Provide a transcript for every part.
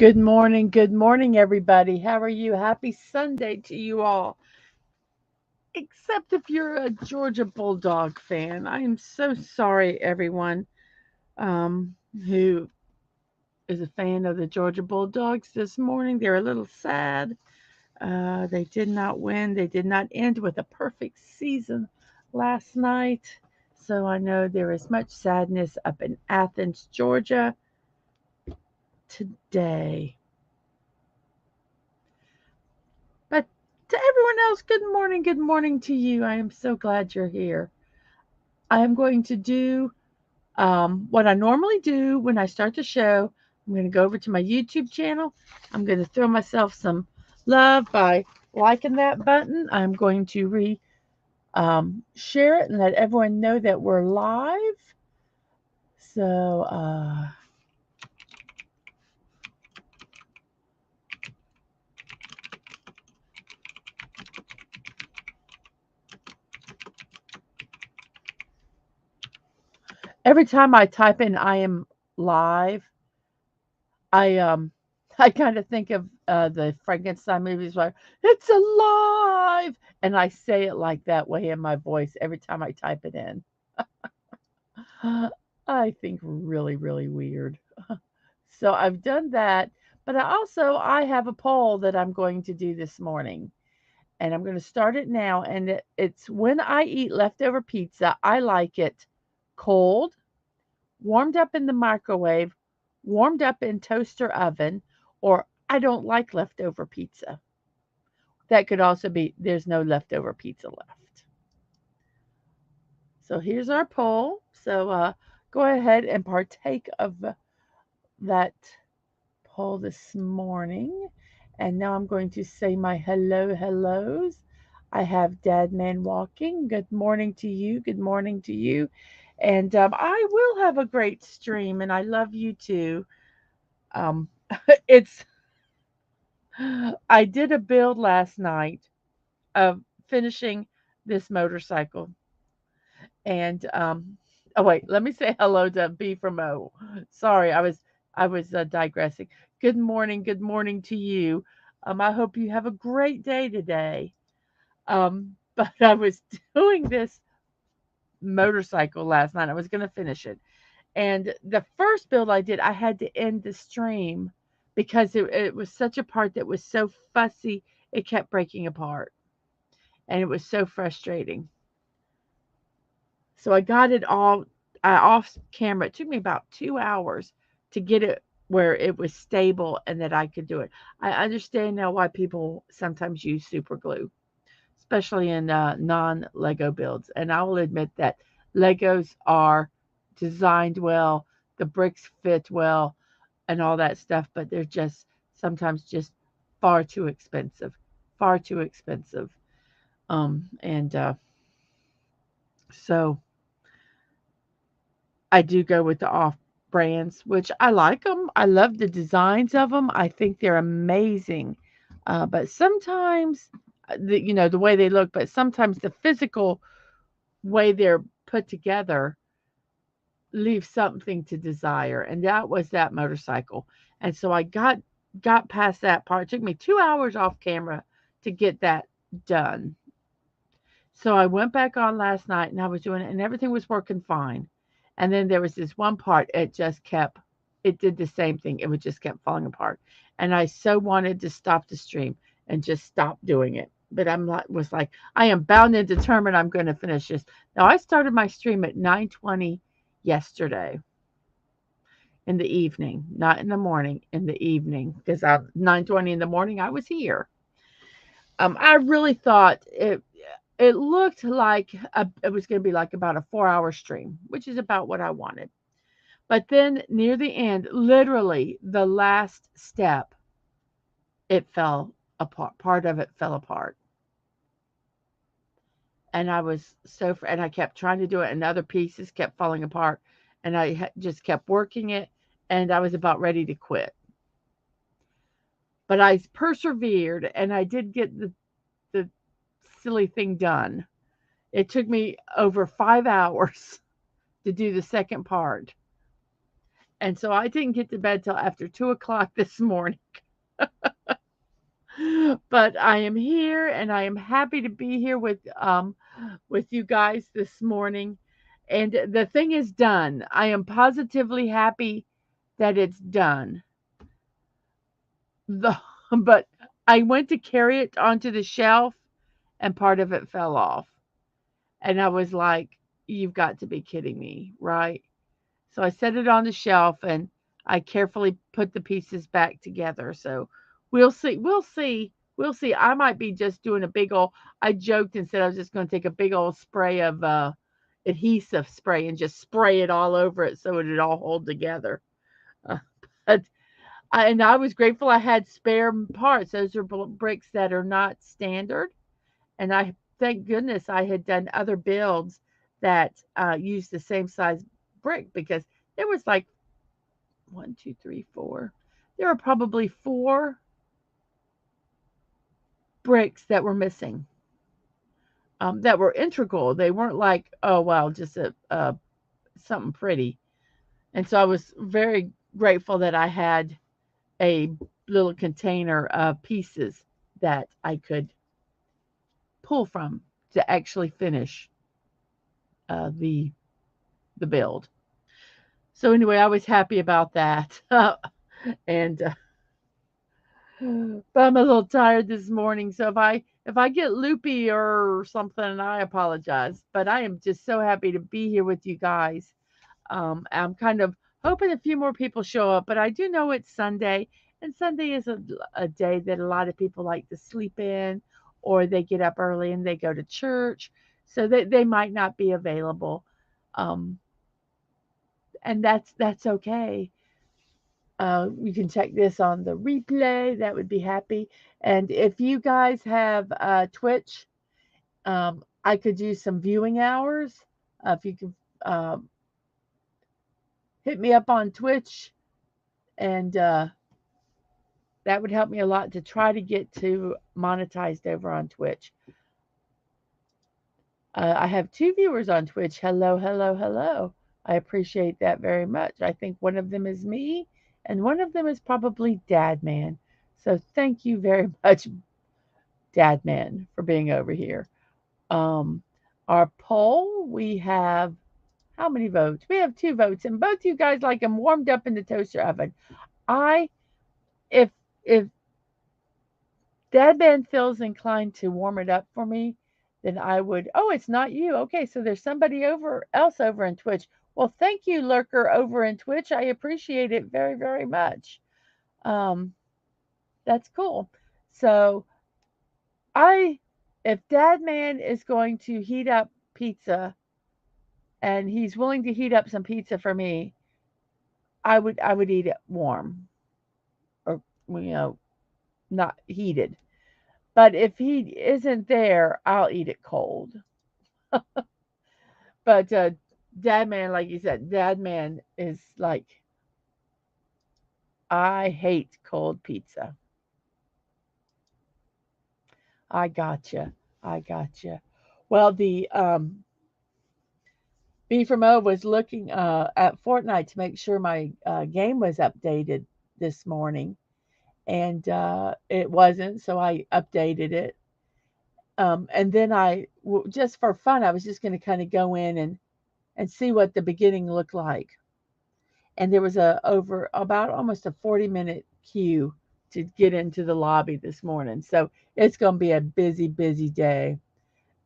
Good morning, everybody. How are you? Happy Sunday to you all. Except if you're a Georgia Bulldog fan. I am so sorry, everyone who is a fan of the Georgia Bulldogs this morning. They're a little sad. They did not win, they did not end with a perfect season last night. So I know there is much sadness up in Athens, Georgia today. But to everyone else, good morning to you. I am so glad you're here. I am going to do what I normally do when I start the show. I'm going to go over to my YouTube channel. I'm going to throw myself some love by liking that button. I'm going to share it and let everyone know that we're live. So, every time I type in I am live, I I kind of think of the Frankenstein movies where it's alive, and I say it like that way in my voice every time I type it in. I think really, really weird. So I've done that, but I have a poll that I'm going to do this morning, and I'm going to start it now. And it's when I eat leftover pizza, I like it cold, warmed up in the microwave, warmed up in toaster oven, or I don't like leftover pizza. That could also be there's no leftover pizza left. So here's our poll. So go ahead and partake of that poll this morning. And now I'm going to say my hellos. I have Dadman Walking. Good morning to you. Good morning to you. And I will have a great stream, and I love you too. Um, it's I did a build last night of finishing this motorcycle, and oh wait, let me say hello to B from O. Sorry, I was digressing. Good morning to you. I hope you have a great day today. But I was doing this motorcycle last night. I was going to finish it. And the first build I did, I had to end the stream because it was such a part that was so fussy, it kept breaking apart. And it was so frustrating. So I got it all off camera. It took me about 2 hours to get it where it was stable and that I could do it. I understand now why people sometimes use super glue, especially in non Lego builds. And I will admit that Legos are designed well, the bricks fit well, and all that stuff, but they're just sometimes just far too expensive, far too expensive. And so I do go with the off brands, which I like them. I love the designs of them. I think they're amazing. But sometimes, the way they look, but sometimes the physical way they're put together leaves something to desire. And that was that motorcycle. And so I got past that part. It took me 2 hours off camera to get that done. So I went back on last night and I was doing it and everything was working fine. And then there was this one part, it did the same thing. It would just kept falling apart. And I so wanted to stop the stream and just stop doing it. But was like, I am bound and determined I'm going to finish this. Now I started my stream at 9:20 yesterday in the evening, not in the morning, in the evening, because 9:20 in the morning I was here. I really thought it looked like it was going to be like about a 4 hour stream, which is about what I wanted. But then near the end, literally the last step, it fell apart. Part of it fell apart. And and I kept trying to do it, and other pieces kept falling apart. And I just kept working it, and I was about ready to quit. But I persevered, and I did get the silly thing done. It took me over 5 hours to do the second part. And so I didn't get to bed till after 2 o'clock this morning. But I am here and I am happy to be here with you guys this morning. And the thing is done. I am positively happy that it's done. The but I went to carry it onto the shelf and part of it fell off. And I was like, you've got to be kidding me, right? So I set it on the shelf and I carefully put the pieces back together. So we'll see. We'll see. We'll see. I might be just doing a big old, I joked and said I was just going to take a big old spray of adhesive spray and just spray it all over it so it'd all hold together. Uh, but and I was grateful I had spare parts. Those are bricks that are not standard. And I thank goodness I had done other builds that used the same size brick because there was like one, two, three, four. There were probably four bricks that were missing, that were integral. They weren't like, oh well, just a something pretty. And so I was very grateful that I had a little container of pieces that I could pull from to actually finish the build. So anyway, I was happy about that. And but I'm a little tired this morning, so if I get loopy or something, I apologize. But I am just so happy to be here with you guys. I'm kind of hoping a few more people show up, but I do know it's Sunday, and Sunday is a day that a lot of people like to sleep in, or they get up early and they go to church, so they might not be available. Um, and that's okay. You can check this on the replay. That would be happy. And if you guys have Twitch, I could use some viewing hours. If you could hit me up on Twitch, and that would help me a lot to try to get to monetized over on Twitch. I have two viewers on Twitch. Hello, hello, hello. I appreciate that very much. I think one of them is me, and one of them is probably Dadman. So thank you very much, Dadman, for being over here. Um, our poll, we have how many votes? We have 2 votes, and both you guys like them warmed up in the toaster oven. I, if if Dadman feels inclined to warm it up for me, then I would. Oh, it's not you. Okay, so there's somebody else over in Twitch. Well, thank you, lurker over in Twitch. I appreciate it very, very much. Um, that's cool. So I, if Dadman is going to heat up pizza and he's willing to heat up some pizza for me, I would eat it warm or not heated. But if he isn't there, I'll eat it cold. But Dad Man, like you said, Dad Man is like, I hate cold pizza. I gotcha. I gotcha. Well, the B from O was looking at Fortnite to make sure my game was updated this morning, and it wasn't, so I updated it. And then just for fun, I was just going to kind of go in and see what the beginning looked like. And there was a over about almost a 40-minute queue to get into the lobby this morning. So it's going to be a busy, busy day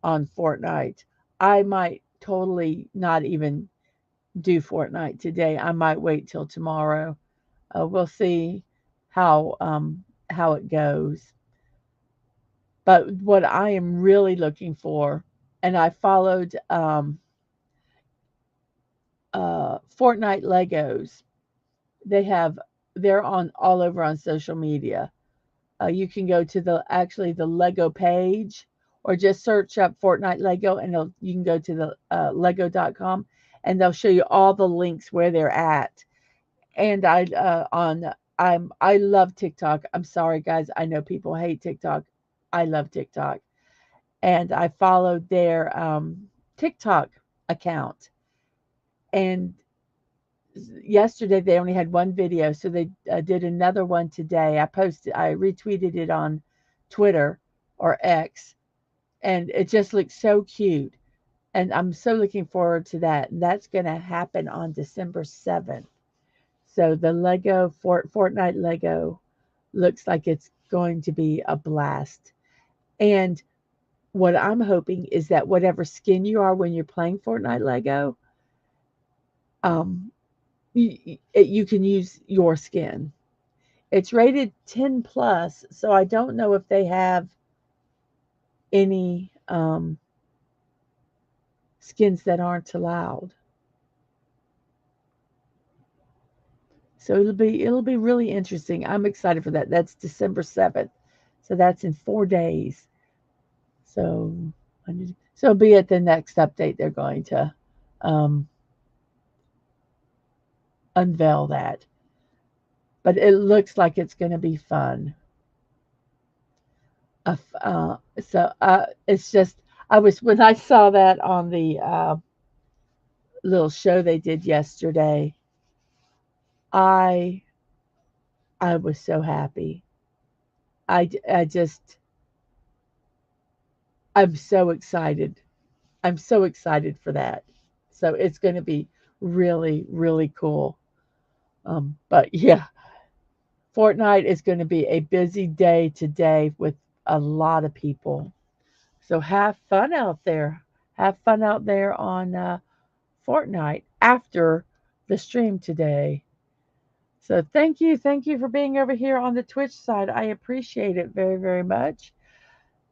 on Fortnite. I might totally not even do Fortnite today. I might wait till tomorrow. We'll see how it goes. But what I am really looking for, and I followed Fortnite Legos. They have they're on all over on social media. You can go to the Lego page, or just search up Fortnite Lego, and you can go to the Lego.com, and they'll show you all the links where they're at. And I love TikTok. I'm sorry guys, I know people hate TikTok. I love TikTok, and I followed their TikTok account, and yesterday they only had one video, so they did another one today. I retweeted it on Twitter or X, and it just looks so cute. And I'm so looking forward to that. And that's going to happen on December 7th. So the Fortnite Lego looks like it's going to be a blast. And what I'm hoping is that whatever skin you are when you're playing Fortnite Lego, um, you can use your skin. It's rated 10 plus, so I don't know if they have any skins that aren't allowed. So it'll be really interesting. I'm excited for that. That's December 7th. So that's in 4 days. So so it'll be at the next update they're going to um, unveil that. But it looks like it's going to be fun. It's just I was when I saw that on the little show they did yesterday. I I was so happy. I just I'm so excited. I'm so excited for that. So it's going to be really really cool. But yeah, Fortnite is going to be a busy day today with a lot of people. So have fun out there. Have fun out there on Fortnite after the stream today. So thank you for being over here on the Twitch side. I appreciate it very, very much.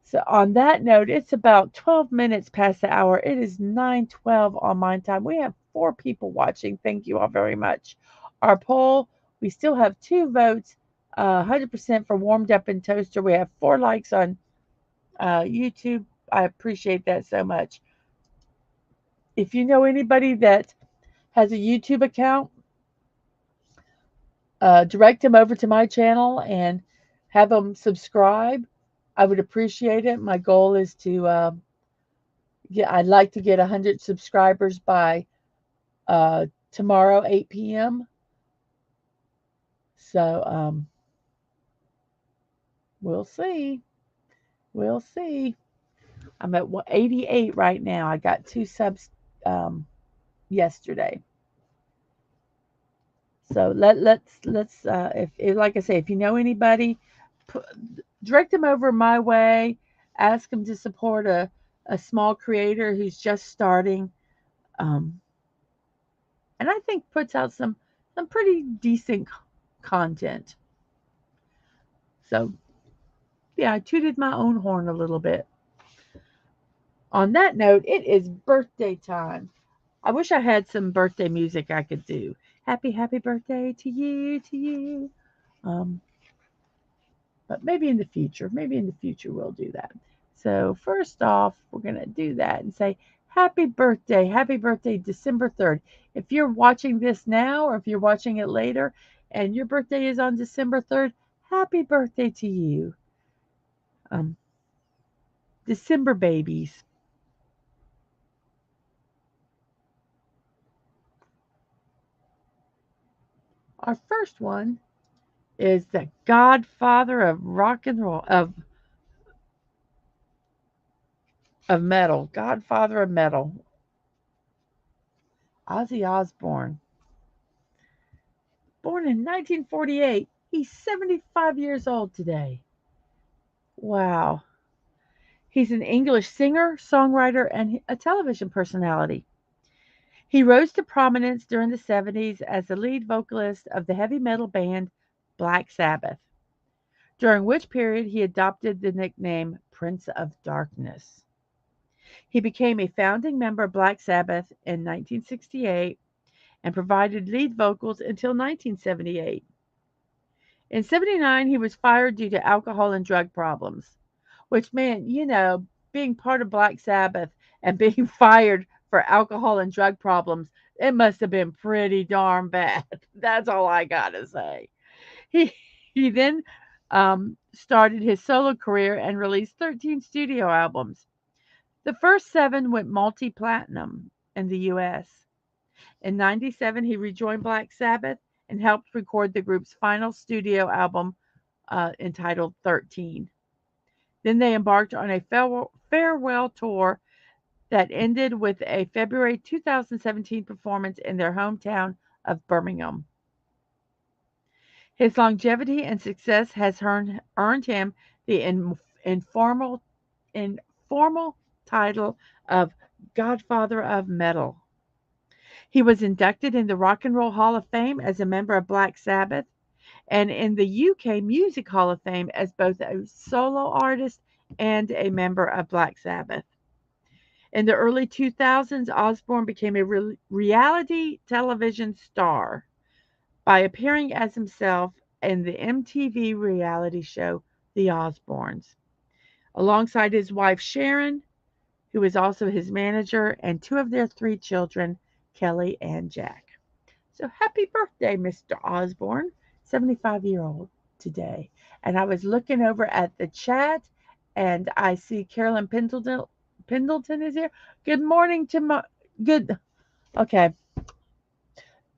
So on that note, it's about 12 minutes past the hour. It is 9:12 on my time. We have 4 people watching. Thank you all very much. Our poll, we still have 2 votes, 100% for warmed up and toaster. We have 4 likes on YouTube. I appreciate that so much. If you know anybody that has a YouTube account, direct them over to my channel and have them subscribe. I would appreciate it. My goal is to I'd like to get 100 subscribers by tomorrow 8 p.m. So we'll see. We'll see. I'm at 88 right now. I got 2 subs yesterday. So let's if like I say, if you know anybody, put, direct them over my way. Ask them to support a small creator who's just starting, um, and I think puts out some pretty decent content. So yeah, I tooted my own horn a little bit. On that note, it is birthday time. I wish I had some birthday music I could do. Happy birthday to you, to you. Um, but maybe in the future we'll do that. So first off, we're going to do that and say happy birthday, December 3rd. If you're watching this now or if you're watching it later and your birthday is on December 3rd, happy birthday to you. Um, December babies. Our first one is the godfather of rock and roll, of metal, godfather of metal, Ozzy Osbourne. Born in 1948, he's 75 years old today. Wow. He's an English singer, songwriter, and a television personality. He rose to prominence during the 70s as the lead vocalist of the heavy metal band Black Sabbath, during which period he adopted the nickname Prince of Darkness. He became a founding member of Black Sabbath in 1968 and provided lead vocals until 1978. In 79, he was fired due to alcohol and drug problems, which meant, being part of Black Sabbath and being fired for alcohol and drug problems, it must have been pretty darn bad. That's all I got to say. He, he then started his solo career and released 13 studio albums. The first 7 went multi platinum in the US. In 97, he rejoined Black Sabbath and helped record the group's final studio album entitled 13. Then they embarked on a farewell tour that ended with a February 2017 performance in their hometown of Birmingham. His longevity and success has earned him the informal, informal title of Godfather of Metal. He was inducted in the Rock and Roll Hall of Fame as a member of Black Sabbath and in the UK Music Hall of Fame as both a solo artist and a member of Black Sabbath. In the early 2000s, Osbourne became a reality television star by appearing as himself in the MTV reality show The Osbournes, alongside his wife Sharon, who is also his manager, and two of their three children, Kelly and Jack. So happy birthday, Mr. Osbourne, 75-year-old today. And I was looking over at the chat, and I see Carolyn Pendleton is here. Good morning to good. Okay.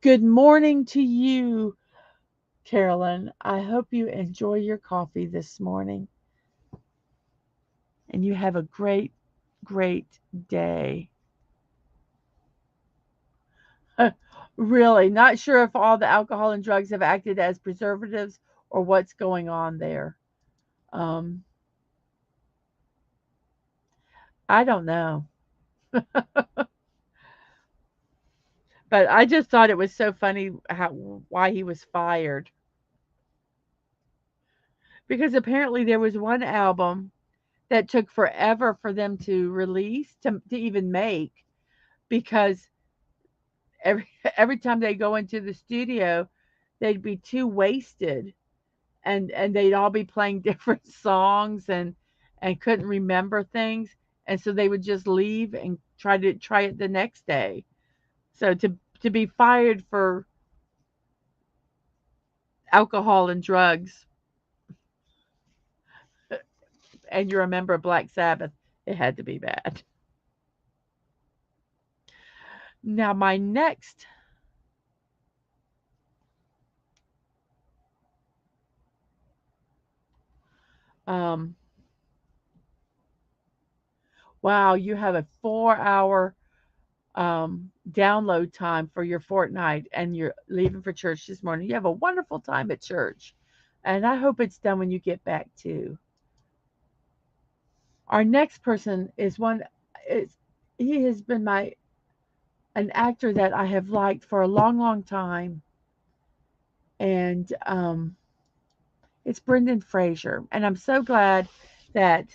Good morning to you, Carolyn. I hope you enjoy your coffee this morning, and you have a great, great day. Really, not sure if all the alcohol and drugs have acted as preservatives or what's going on there. Um, I don't know. But I just thought it was so funny why he was fired. Because apparently there was one album that took forever for them to release, to even make, because every every time they go into the studio, they'd be too wasted, and they'd all be playing different songs and couldn't remember things, and so they would just leave and try it the next day. So to be fired for alcohol and drugs, and you're a member of Black Sabbath, it had to be bad. Now my next um wow, you have a 4 hour download time for your fortnight, and you're leaving for church this morning. You have a wonderful time at church, and I hope it's done when you get back too. Our next person is one is he has been my an actor that I have liked for a long, long time, and it's Brendan Fraser, and I'm so glad that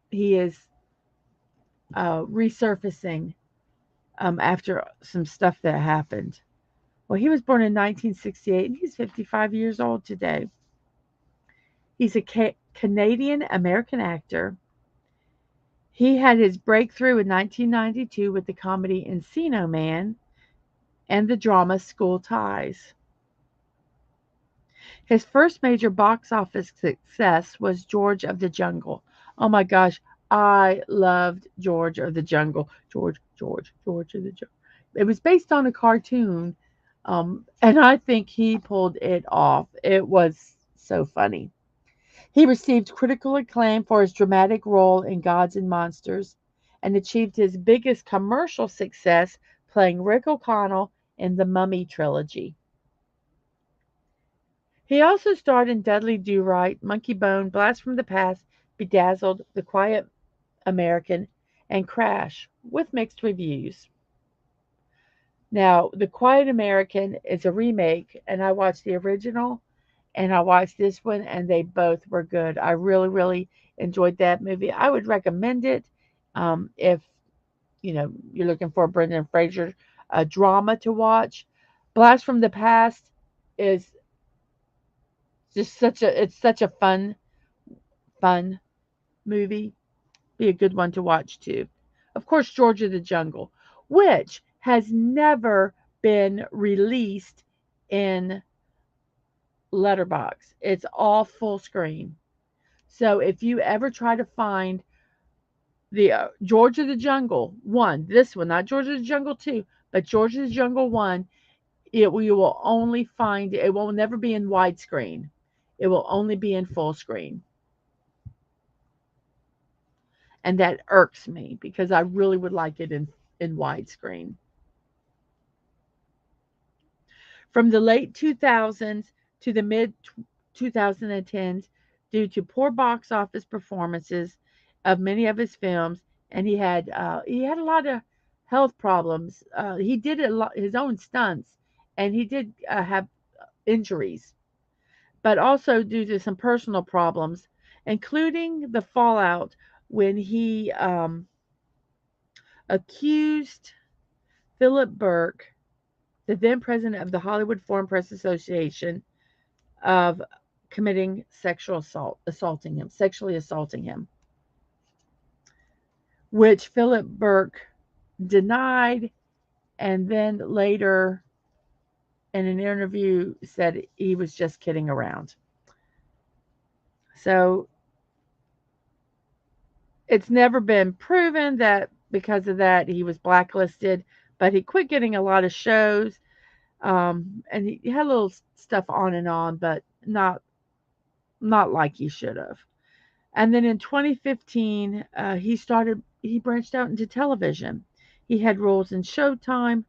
he is resurfacing after some stuff that happened. Well, he was born in 1968, and he's 55 years old today. He's a Canadian American actor. He had his breakthrough in 1992 with the comedy Encino Man and the drama School Ties. His first major box office success was George of the Jungle. Oh my gosh, I loved George of the Jungle. George of the Jungle. It was based on a cartoon, and I think he pulled it off. It was so funny. He received critical acclaim for his dramatic role in Gods and Monsters and achieved his biggest commercial success playing Rick O'Connell in the Mummy trilogy. He also starred in Dudley Do Right, Monkey Bone, Blast from the Past, Bedazzled, The Quiet American, and Crash, with mixed reviews. Now, The Quiet American is a remake, and I watched the original and I watched this one, and they both were good. I really, really enjoyed that movie. I would recommend it if you're looking for a Brendan Fraser drama to watch. Blast from the Past is just such a fun movie. Be a good one to watch too. Of course, George of the Jungle, which has never been released in letterbox. It's all full screen. So if you ever try to find the George of the Jungle one, this one, not George of the Jungle 2, But George's Jungle 1, you will only find it will never be in widescreen. It will only be in full screen. And that irks me because I really would like it in widescreen. From the late 2000s to the mid 2010s, due to poor box office performances of many of his films, and he had a lot of health problems. He did a lot his own stunts, and he did have injuries, but also due to some personal problems, including the fallout when he accused Philip Burke, the then president of the Hollywood Foreign Press Association, of committing sexual assault, sexually assaulting him, which Philip Burke denied, and then later in an interview said he was just kidding around. So it's never been proven that because of that he was blacklisted, but he quit getting a lot of shows, and he had a little stuff on and on, but not like he should have. And then in 2015, he branched out into television. He had roles in Showtime,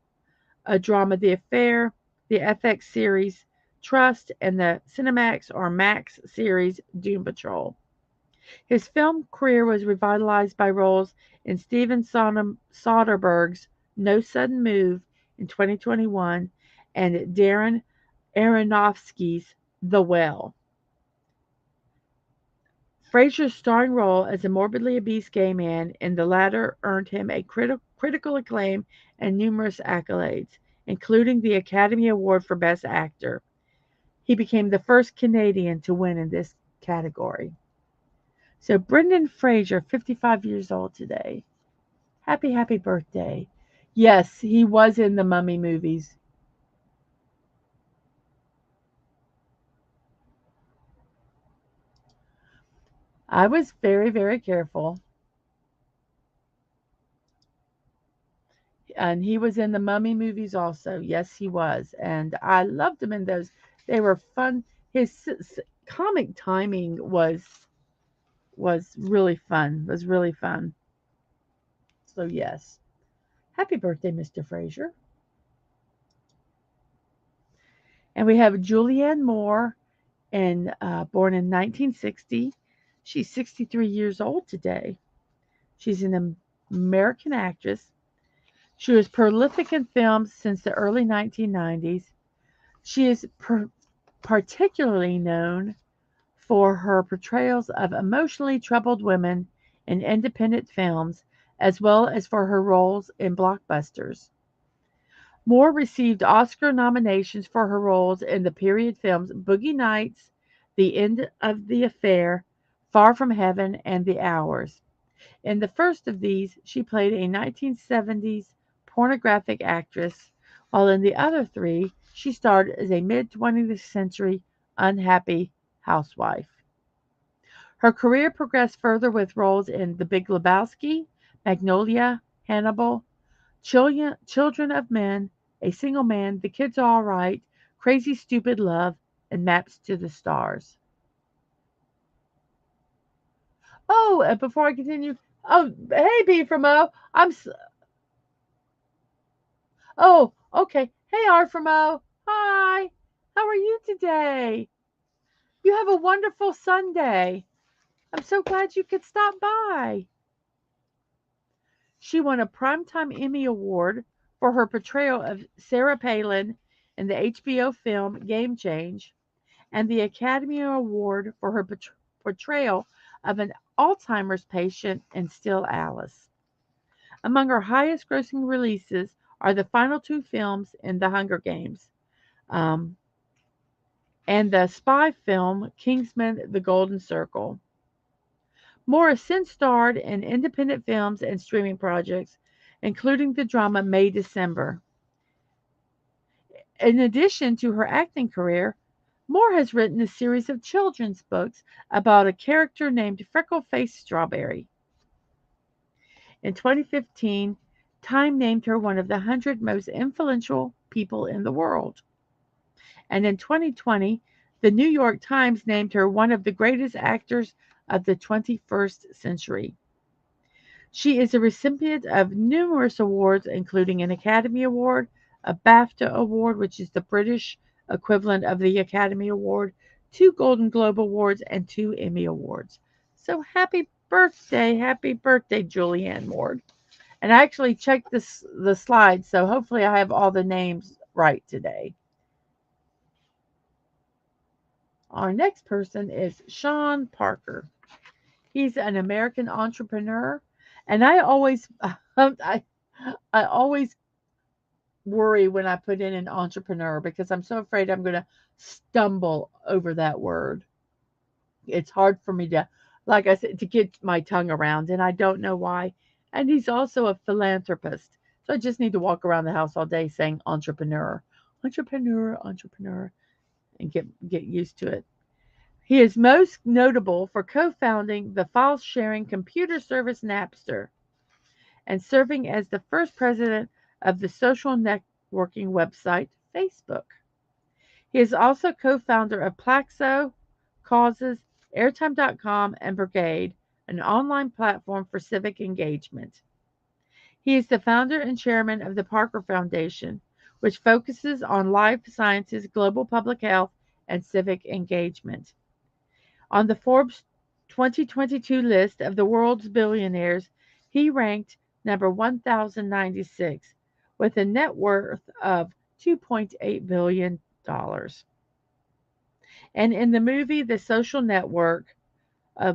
a drama, The Affair, the FX series Trust, and the Cinemax or Max series Doom Patrol. His film career was revitalized by roles in Steven Soderbergh's No Sudden Move in 2021 and Darren Aronofsky's The Well. Fraser's starring role as a morbidly obese gay man in the latter earned him a critical acclaim and numerous accolades, including the Academy Award for Best Actor. He became the first Canadian to win in this category. So Brendan Fraser, 55 years old today. Happy birthday. Yes, he was in the Mummy movies. I was very careful. And he was in the Mummy movies also. Yes, he was. And I loved him in those. They were fun. His comic timing was really fun. Was really fun. So yes. Happy birthday, Mr. Fraser. And we have Julianne Moore, born in 1960. She's 63 years old today. She's an American actress. She was prolific in films since the early 1990s. She is particularly known for her portrayals of emotionally troubled women in independent films, as well as for her roles in blockbusters. Moore received Oscar nominations for her roles in the period films Boogie Nights, The End of the Affair, Far from Heaven, and The Hours. In the first of these, she played a 1970s pornographic actress, while in the other three, she starred as a mid-20th century unhappy housewife. Her career progressed further with roles in The Big Lebowski, Magnolia, Hannibal, Children of Men, A Single Man, The Kids Are All Right, Crazy Stupid Love, and Maps to the Stars. Oh, and before I continue, oh, hey, B from O. Oh, okay. Hey, R from O. Hi. How are you today? You have a wonderful Sunday. I'm so glad you could stop by. She won a Primetime Emmy Award for her portrayal of Sarah Palin in the HBO film Game Change, and the Academy Award for her portrayal of an Alzheimer's patient in Still Alice. Among her highest grossing releases are the final two films in The Hunger Games, and the spy film Kingsman: The Golden Circle. Moore has since starred in independent films and streaming projects, including the drama May December. In addition to her acting career, Moore has written a series of children's books about a character named Freckle-Faced Strawberry. In 2015, Time named her one of the 100 most influential people in the world. And in 2020, the New York Times named her one of the greatest actors of the 21st century. She is a recipient of numerous awards, including an Academy Award, a BAFTA Award, which is the British equivalent of the Academy Award, two Golden Globe Awards, and two Emmy Awards. So happy birthday, Julianne Moore. And I actually checked the slides, so hopefully I have all the names right today. Our next person is Sean Parker. He's an American entrepreneur, and I always worry when I put in an entrepreneur because I'm so afraid I'm going to stumble over that word. It's hard for me to, like I said, to get my tongue around, and I don't know why. And he's also a philanthropist. So I just need to walk around the house all day saying entrepreneur, entrepreneur, and get used to it. He is most notable for co-founding the file-sharing computer service Napster and serving as the first president of the social networking website Facebook. He is also co-founder of Plaxo, Causes, Airtime.com, and Brigade, an online platform for civic engagement. He is the founder and chairman of the Parker Foundation, which focuses on life sciences, global public health, and civic engagement. On the Forbes 2022 list of the world's billionaires, he ranked number 1096 with a net worth of $2.8 billion. And in the movie The Social Network,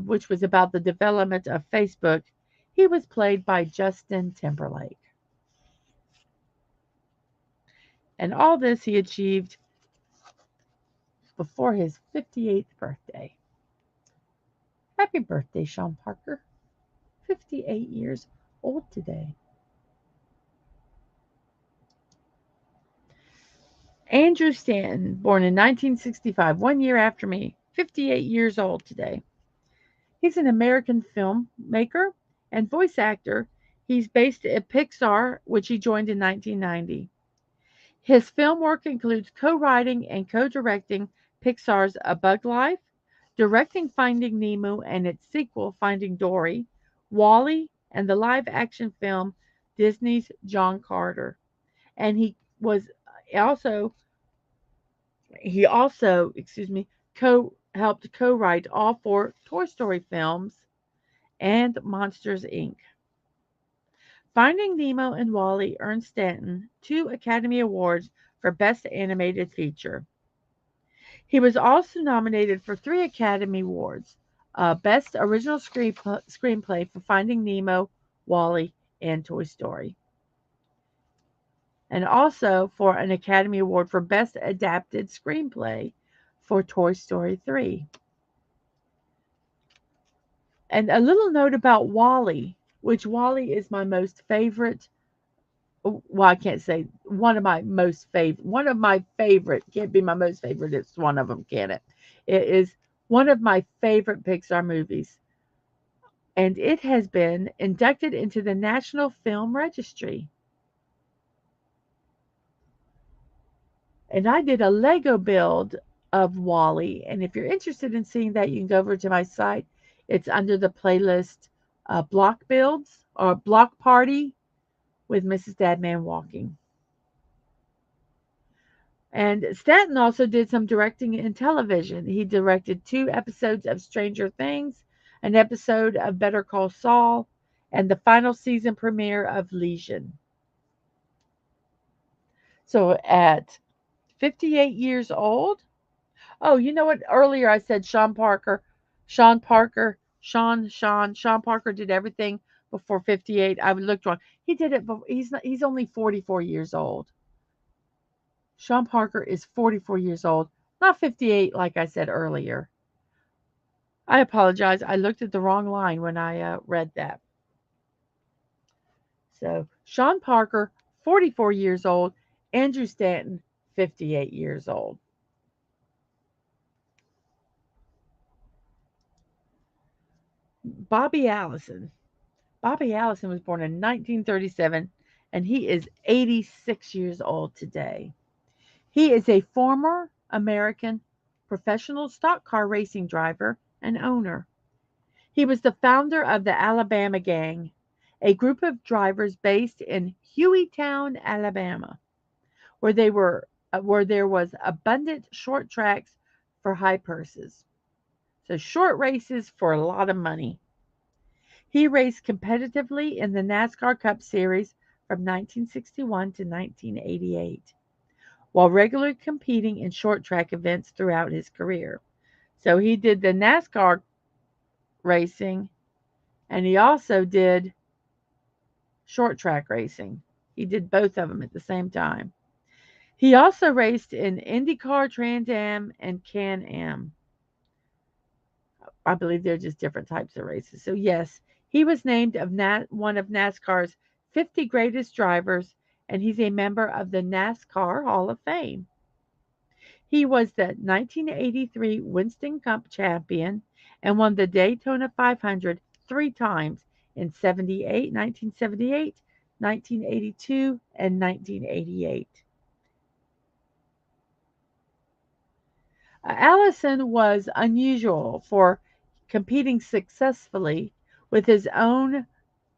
which was about the development of Facebook, he was played by Justin Timberlake. And all this he achieved before his 58th birthday. Happy birthday, Sean Parker. 58 years old today. Andrew Stanton, born in 1965, 1 year after me, 58 years old today. He's an American filmmaker and voice actor. He's based at Pixar, which he joined in 1990. His film work includes co-writing and co-directing Pixar's A Bug Life, directing Finding Nemo and its sequel, Finding Dory, Wall-E, and the live-action film Disney's John Carter. And also he also, helped co-write all four Toy Story films and Monsters Inc. Finding Nemo and Wall-E earned Stanton 2 Academy Awards for Best Animated Feature. He was also nominated for 3 Academy Awards, Best Original Screenplay for Finding Nemo, Wall-E, and Toy Story, and also for an Academy Award for Best Adapted Screenplay for Toy Story 3. And a little note about Wall-E, which Wall-E is my most favorite. Well, I can't say one of my favorite. Can't be my most favorite. It's one of them, can it? It is one of my favorite Pixar movies. And it has been inducted into the National Film Registry. And I did a Lego build of Wall-E. And if you're interested in seeing that, you can go over to my site. It's under the playlist Block Builds or Block Party with Mrs. Dadman Walking. And Stanton also did some directing in television. He directed 2 episodes of Stranger Things, an episode of Better Call Saul, and the final season premiere of Legion. So at 58 years old, oh, you know what? Earlier I said Sean Parker did everything before 58. I looked wrong. He did it, but he's only 44 years old. Sean Parker is 44 years old, not 58 like I said earlier. I apologize. I looked at the wrong line when I read that. So, Sean Parker, 44 years old. Andrew Stanton, 58 years old. Bobby Allison. Bobby Allison was born in 1937 and he is 86 years old today. He is a former American professional stock car racing driver and owner. He was the founder of the Alabama Gang, a group of drivers based in Hueytown, Alabama, where there was abundant short tracks for high purses. So short races for a lot of money. He raced competitively in the NASCAR Cup Series from 1961 to 1988, while regularly competing in short track events throughout his career. So he did the NASCAR racing and he also did short track racing. He did both of them at the same time. He also raced in IndyCar, Trans Am, and Can Am. I believe they're just different types of races. So, yes, he was named one of NASCAR's 50 greatest drivers, and he's a member of the NASCAR Hall of Fame. He was the 1983 Winston Cup champion and won the Daytona 500 three times in 1978, 1982, and 1988. Allison was unusual for competing successfully with his own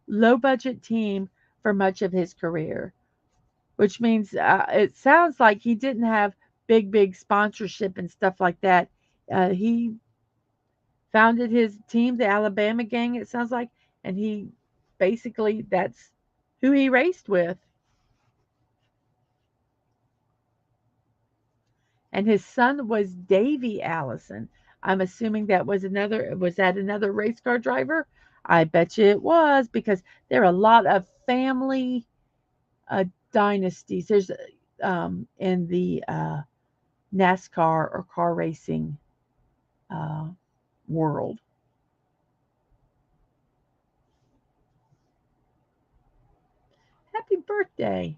low budget team for much of his career, which means it sounds like he didn't have big sponsorship and stuff like that. He founded his team, the Alabama Gang, it sounds like, and he basically that's who he raced with. And his son was Davy Allison. I'm assuming was that another race car driver? I bet you it was because there are a lot of family uh, dynasties. There's in the NASCAR or car racing uh, world. Happy birthday,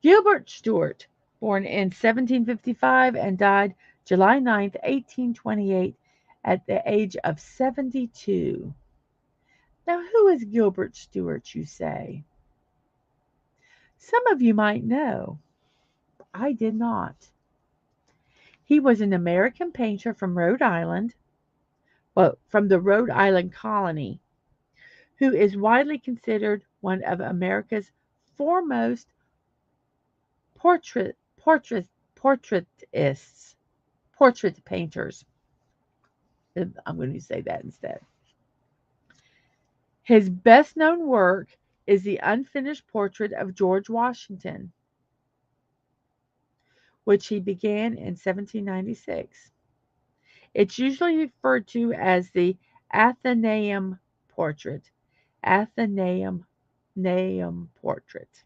Gilbert Stuart, born in 1755 and died July 9th, 1828, at the age of 72. Now, who is Gilbert Stuart, you say? Some of you might know. I did not. He was an American painter from Rhode Island, well, from the Rhode Island colony, who is widely considered one of America's foremost portrait, portrait, portraitists, portrait painters. I'm going to say that instead. His best known work is the unfinished portrait of George Washington, which he began in 1796. It's usually referred to as the Athenaeum portrait. Athenaeum portrait.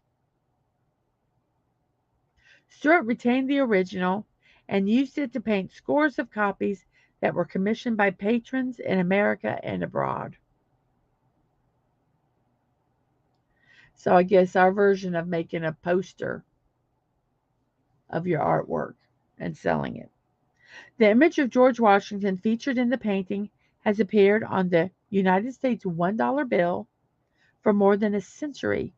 Stuart retained the original and used it to paint scores of copies that were commissioned by patrons in America and abroad. So I guess our version of making a poster of your artwork and selling it. The image of George Washington featured in the painting has appeared on the United States $1 bill for more than a century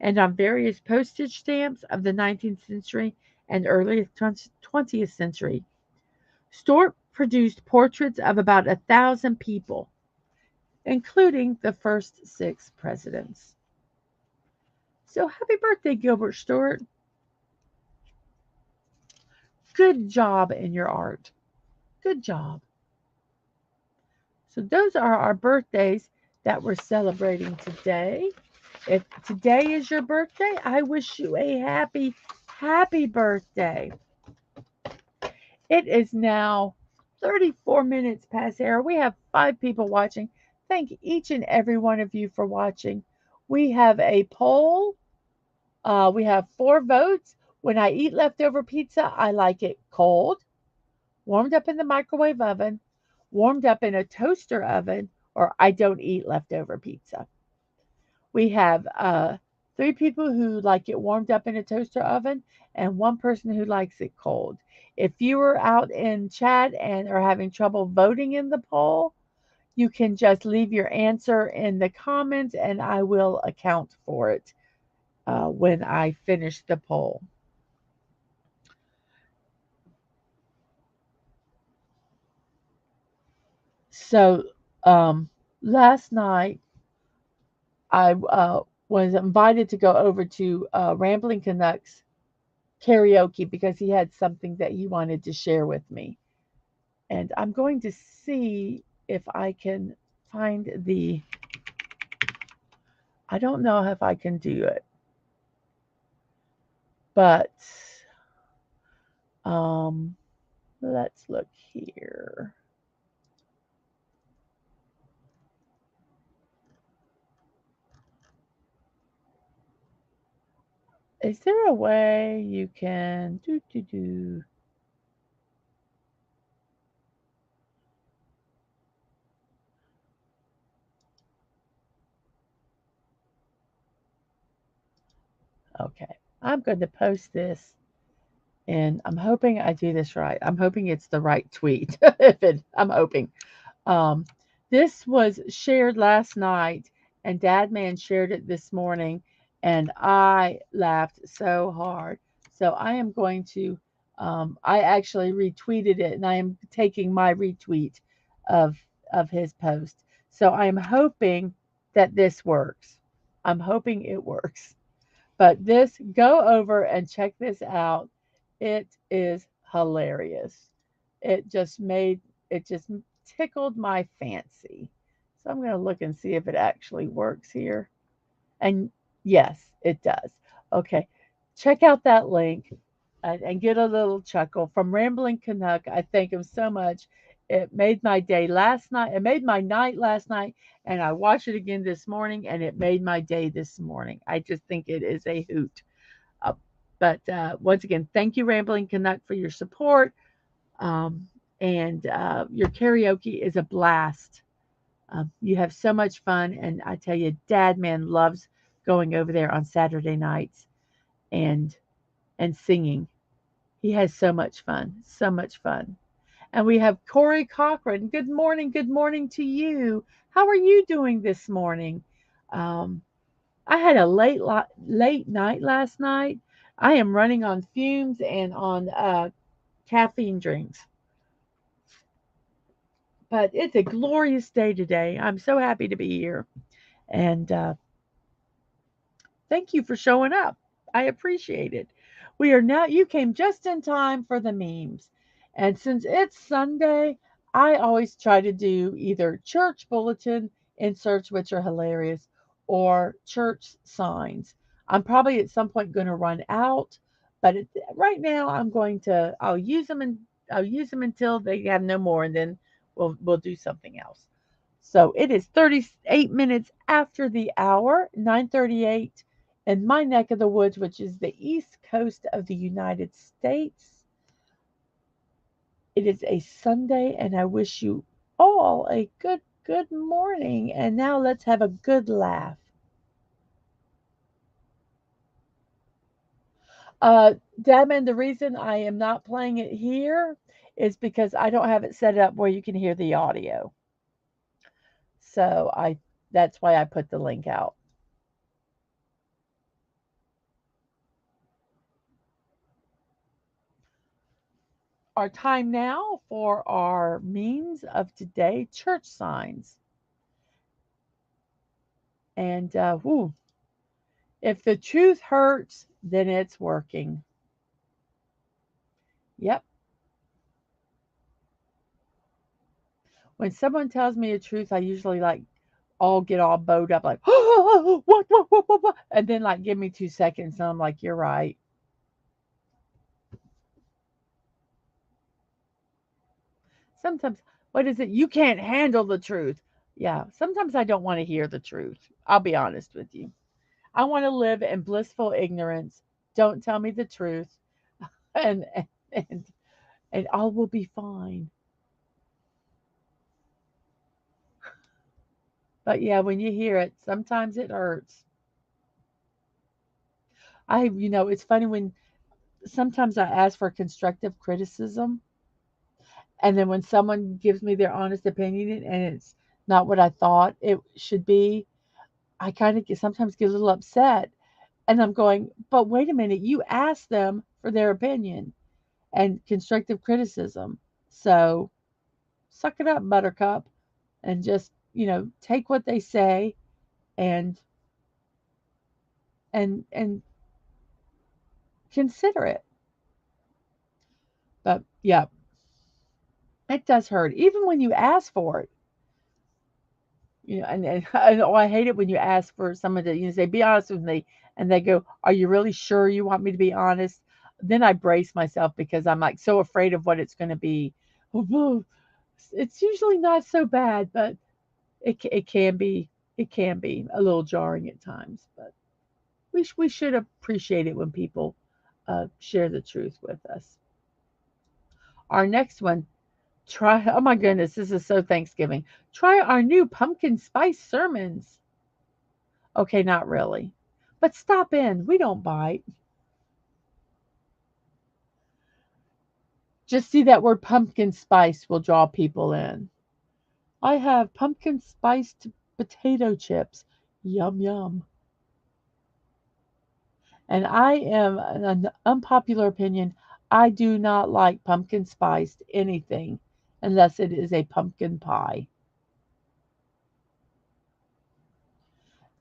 and on various postage stamps of the 19th century and early 20th century. Stuart produced portraits of about 1,000 people, including the first 6 presidents. So happy birthday, Gilbert Stuart. Good job in your art. Good job. So those are our birthdays that we're celebrating today. If today is your birthday, I wish you a happy birthday. It is now 34 minutes past air. We have 5 people watching. Thank each and every one of you for watching. We have a poll. We have 4 votes. When I eat leftover pizza, I like it cold, warmed up in the microwave oven, warmed up in a toaster oven, or I don't eat leftover pizza. We have 3 people who like it warmed up in a toaster oven and 1 person who likes it cold. If you are out in chat and are having trouble voting in the poll, you can just leave your answer in the comments and I will account for it when I finish the poll. So um, last night I was invited to go over to Rambling Canucks karaoke because he had something that he wanted to share with me. And I'm going to see if I can find the, I don't know if I can do it, but um, let's look here. Is there a way you can do? Okay, I'm going to post this, and I'm hoping I do this right. I'm hoping it's the right tweet. I'm hoping. Um, this was shared last night, and Dadman shared it this morning, and I laughed so hard. So I am going to, I actually retweeted it, and I am taking my retweet of of his post. So I am hoping that this works. I'm hoping it works. But this, go over and check this out. It is hilarious. It just made, it just tickled my fancy. So I'm going to look and see if it actually works here. And yes, it does. Okay. Check out that link and get a little chuckle from Rambling Canuck. I thank him so much. It made my day last night. It made my night last night. And I watched it again this morning and it made my day this morning. I just think it is a hoot. Uh, but once again, thank you, Rambling Canuck, for your support. Um, and your karaoke is a blast. You have so much fun. And I tell you, Dad Man loves going over there on Saturday nights and singing. He has so much fun, so much fun. And we have Corey Cochran. Good morning to you. How are you doing this morning? Um, I had a late night last night. I am running on fumes and on caffeine drinks, but it's a glorious day today. I'm so happy to be here, and thank you for showing up. I appreciate it. We are now, you came just in time for the memes. And since it's Sunday, I always try to do either church bulletin inserts, which are hilarious, or church signs. I'm probably at some point going to run out, but right now I'm going to, I'll use them until they have no more, and then we'll do something else. So it is 38 minutes after the hour, 9:38 in my neck of the woods, which is the east coast of the United States. It is a Sunday, and I wish you all a good morning. And now let's have a good laugh. Dadman, the reason I am not playing it here is because I don't have it set up where you can hear the audio. So that's why I put the link out. Our time now for our memes of today, church signs. And if the truth hurts, then it's working. Yep. When someone tells me the truth, I usually like all get all bowed up, like, oh, what? And then like give me 2 seconds, and I'm like, you're right. Sometimes, what is it? You can't handle the truth. Yeah. Sometimes I don't want to hear the truth. I'll be honest with you. I want to live in blissful ignorance. Don't tell me the truth, and and and all will be fine. But yeah, when you hear it, sometimes it hurts. It's funny when sometimes I ask for constructive criticism, and then when someone gives me their honest opinion and it's not what I thought it should be, I kind of sometimes get a little upset. And I'm going, but wait a minute, you asked them for their opinion and constructive criticism. So suck it up, buttercup, and just, take what they say and and consider it. But yeah, it does hurt. Even when you ask for it, and I hate it when you ask for someone to, say, be honest with me, and they go, are you really sure you want me to be honest? Then I brace myself because I'm like so afraid of what it's going to be. It's usually not so bad, but it can be, a little jarring at times. But we should appreciate it when people share the truth with us. Our next one, try. Oh my goodness, this is so Thanksgiving. Try our new pumpkin spice sermons. Okay, not really. But stop in. We don't bite. Just see that word pumpkin spice will draw people in. I have pumpkin spiced potato chips. Yum, yum. And I am an unpopular opinion. I do not like pumpkin spiced anything unless it is a pumpkin pie.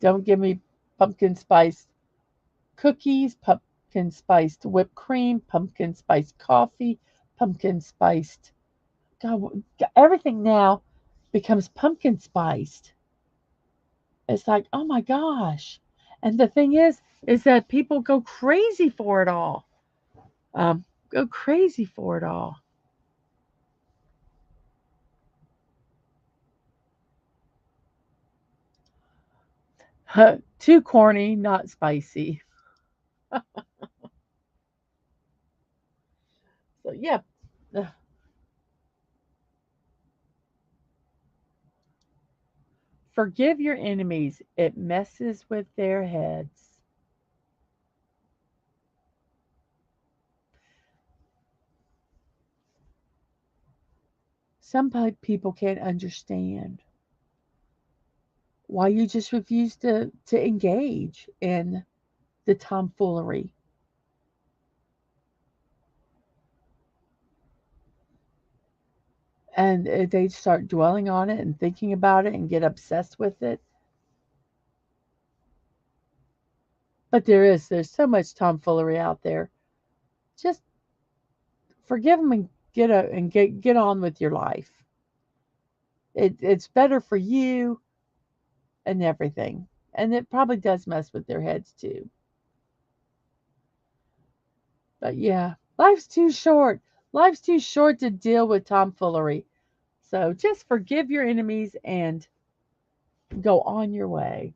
Don't give me pumpkin spiced cookies, pumpkin spiced whipped cream, pumpkin spiced coffee, pumpkin spiced. God, everything now becomes pumpkin spiced. It's like, oh my gosh. And the thing is that people go crazy for it all. Um, go crazy for it all. Too corny, not spicy. So yeah, forgive your enemies. It messes with their heads. Some people can't understand why you just refuse to engage in the tomfoolery. And they start dwelling on it and thinking about it and get obsessed with it. But there's so much tomfoolery out there. Just forgive them and get on with your life. It's better for you and everything. And it probably does mess with their heads too. But yeah, life's too short. Life's too short to deal with tomfoolery. So just forgive your enemies and go on your way.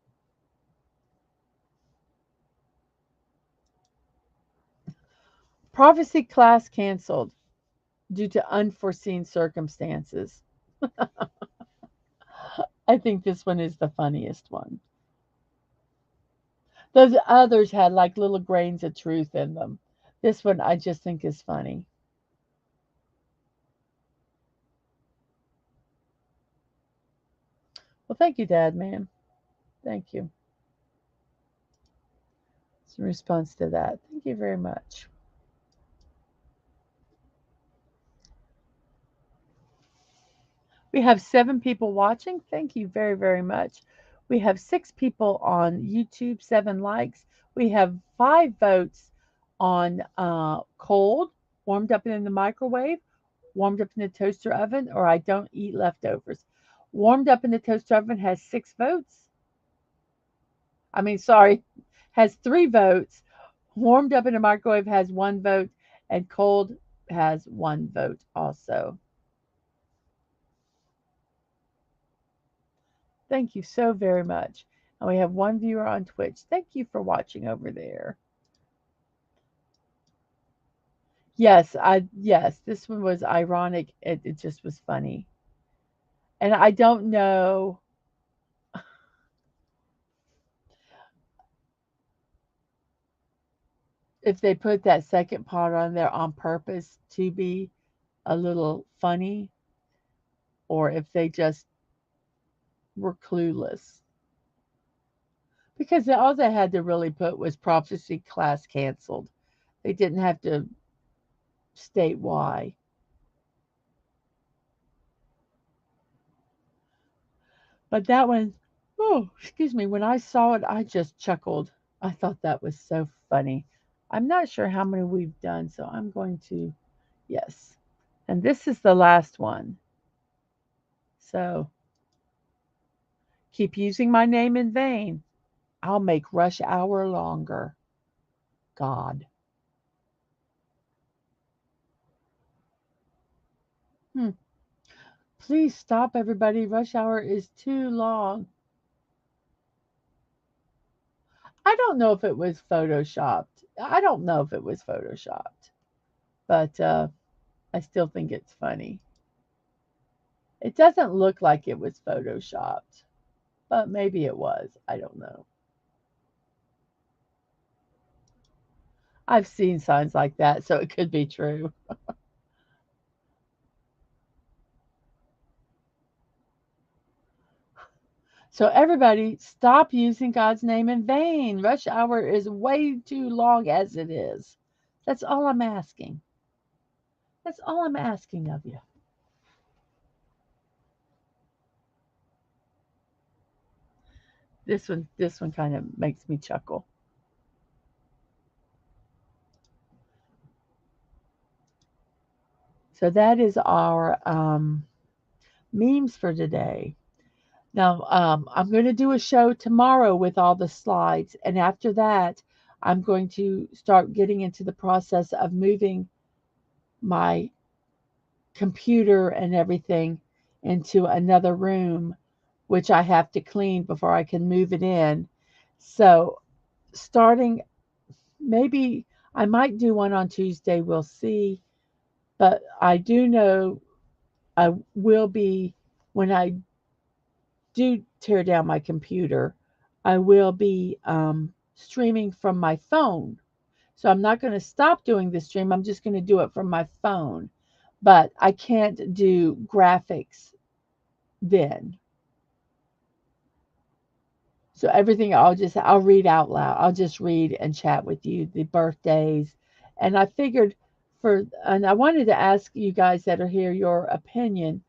Prophecy class canceled due to unforeseen circumstances. I think this one is the funniest one. Those others had like little grains of truth in them. This one I just think is funny. Well, thank you, Dad, man. Thank you. It's in response to that. Thank you very much. We have 7 people watching. Thank you very, very much. We have 6 people on YouTube, 7 likes. We have 5 votes on cold, warmed up in the microwave, warmed up in the toaster oven, or I don't eat leftovers. Warmed up in the toaster oven has 6 votes. I mean, sorry, has 3 votes. Warmed up in the microwave has 1 vote, and cold has 1 vote also. Thank you so very much. And we have 1 viewer on Twitch. Thank you for watching over there. Yes, this one was ironic. It just was funny. And I don't know if they put that second part on there on purpose to be a little funny or if they just were clueless because all they had to really put was prophecy class canceled. They didn't have to state why. But that one, oh, excuse me, when I saw it, I just chuckled. I thought that was so funny. I'm not sure how many we've done, so I'm going to, yes. And this is the last one. So keep using my name in vain. I'll make rush hour longer. God. Hmm. Please stop, everybody. Rush hour is too long. I don't know if it was photoshopped. I don't know if it was photoshopped, but I still think it's funny. It doesn't look like it was photoshopped, but maybe it was. I don't know. I've seen signs like that, so it could be true. So, everybody, stop using God's name in vain. Rush hour is way too long as it is. That's all I'm asking. That's all I'm asking of you. This one kind of makes me chuckle. So that is our memes for today. Now, I'm going to do a show tomorrow with all the slides, and after that, I'm going to start getting into the process of moving my computer and everything into another room, which I have to clean before I can move it in. So, starting maybe I might do one on Tuesday, we'll see. But I do know I will be, when I do tear down my computer, I will be streaming from my phone. So I'm not going to stop doing the stream. I'm just going to do it from my phone. But I can't do graphics then. So everything I'll read out loud. I'll just read and chat with you the birthdays. And I figured and I wanted to ask you guys that are here your opinion.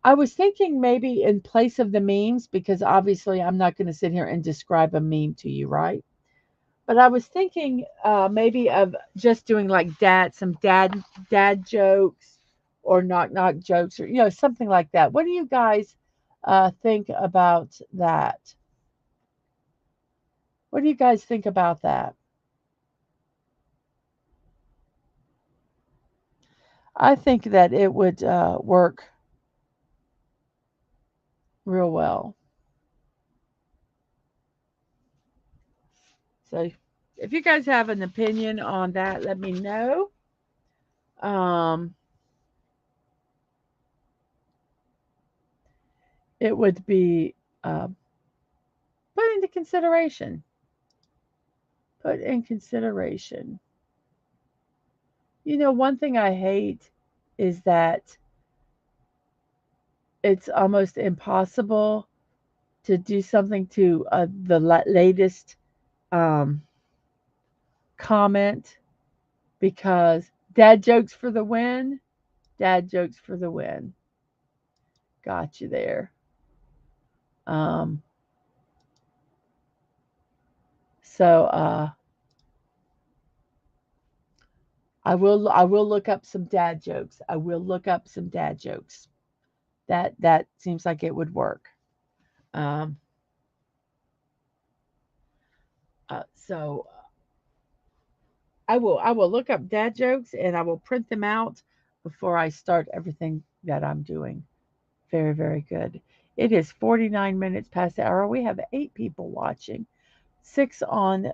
I was thinking maybe in place of the memes, because obviously I'm not going to sit here and describe a meme to you, right? But I was thinking maybe of just doing like some dad jokes or knock jokes, or something like that. What do you guys think about that? What do you guys think about that? I think that it would work real well. So if you guys have an opinion on that, let me know. Um, it would be uh, put into consideration. Put in consideration. One thing I hate is that it's almost impossible to do something to the latest um, comment, because dad jokes for the win. Dad jokes for the win. Got you there. Um, so I will look up some dad jokes. I will look up some dad jokes. That seems like it would work. Um, so I will look up dad jokes and I will print them out before I start everything that I'm doing. Very, very good. It is 49 minutes past the hour. We have 8 people watching, 6 on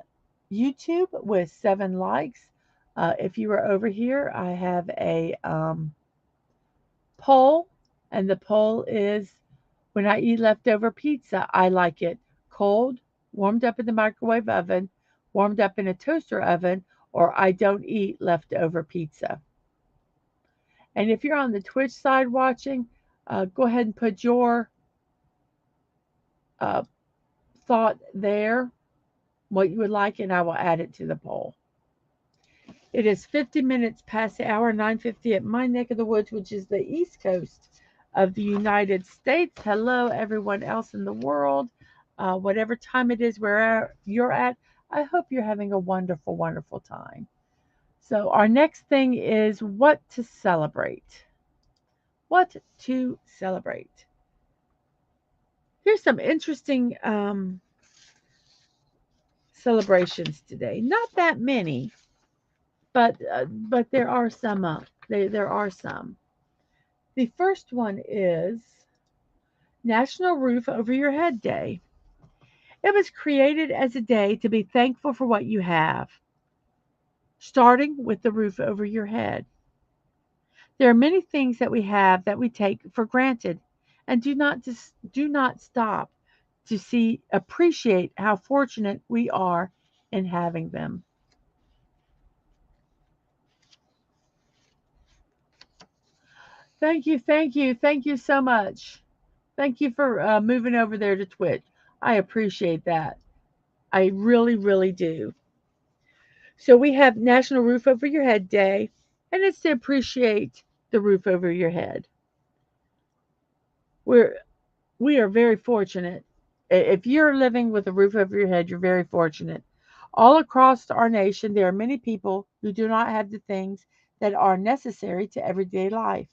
YouTube with 7 likes. If you are over here, I have a poll, and the poll is: when I eat leftover pizza, I like it cold, warmed up in the microwave oven, warmed up in a toaster oven, or I don't eat leftover pizza. And if you're on the Twitch side watching, go ahead and put your uh, thought there, what you would like, and I will add it to the poll. It is 50 minutes past the hour, 9:50 at my neck of the woods, which is the East Coast of the United States. Hello, everyone else in the world. Whatever time it is where you're at, I hope you're having a wonderful, wonderful time. So, our next thing is what to celebrate. What to celebrate. Here's some interesting celebrations today. Not that many, but there are some. There are some. The first one is National Roof Over Your Head Day. It was created as a day to be thankful for what you have, starting with the roof over your head. There are many things that we have that we take for granted and do not stop to see appreciate how fortunate we are in having them. Thank you so much. Thank you for moving over there to Twitch. I appreciate that. I really, really do. So we have National Roof Over Your Head Day, and it's to appreciate the roof over your head. We're we are very fortunate. If you're living with a roof over your head, you're very fortunate. All across our nation, there are many people who do not have the things that are necessary to everyday life.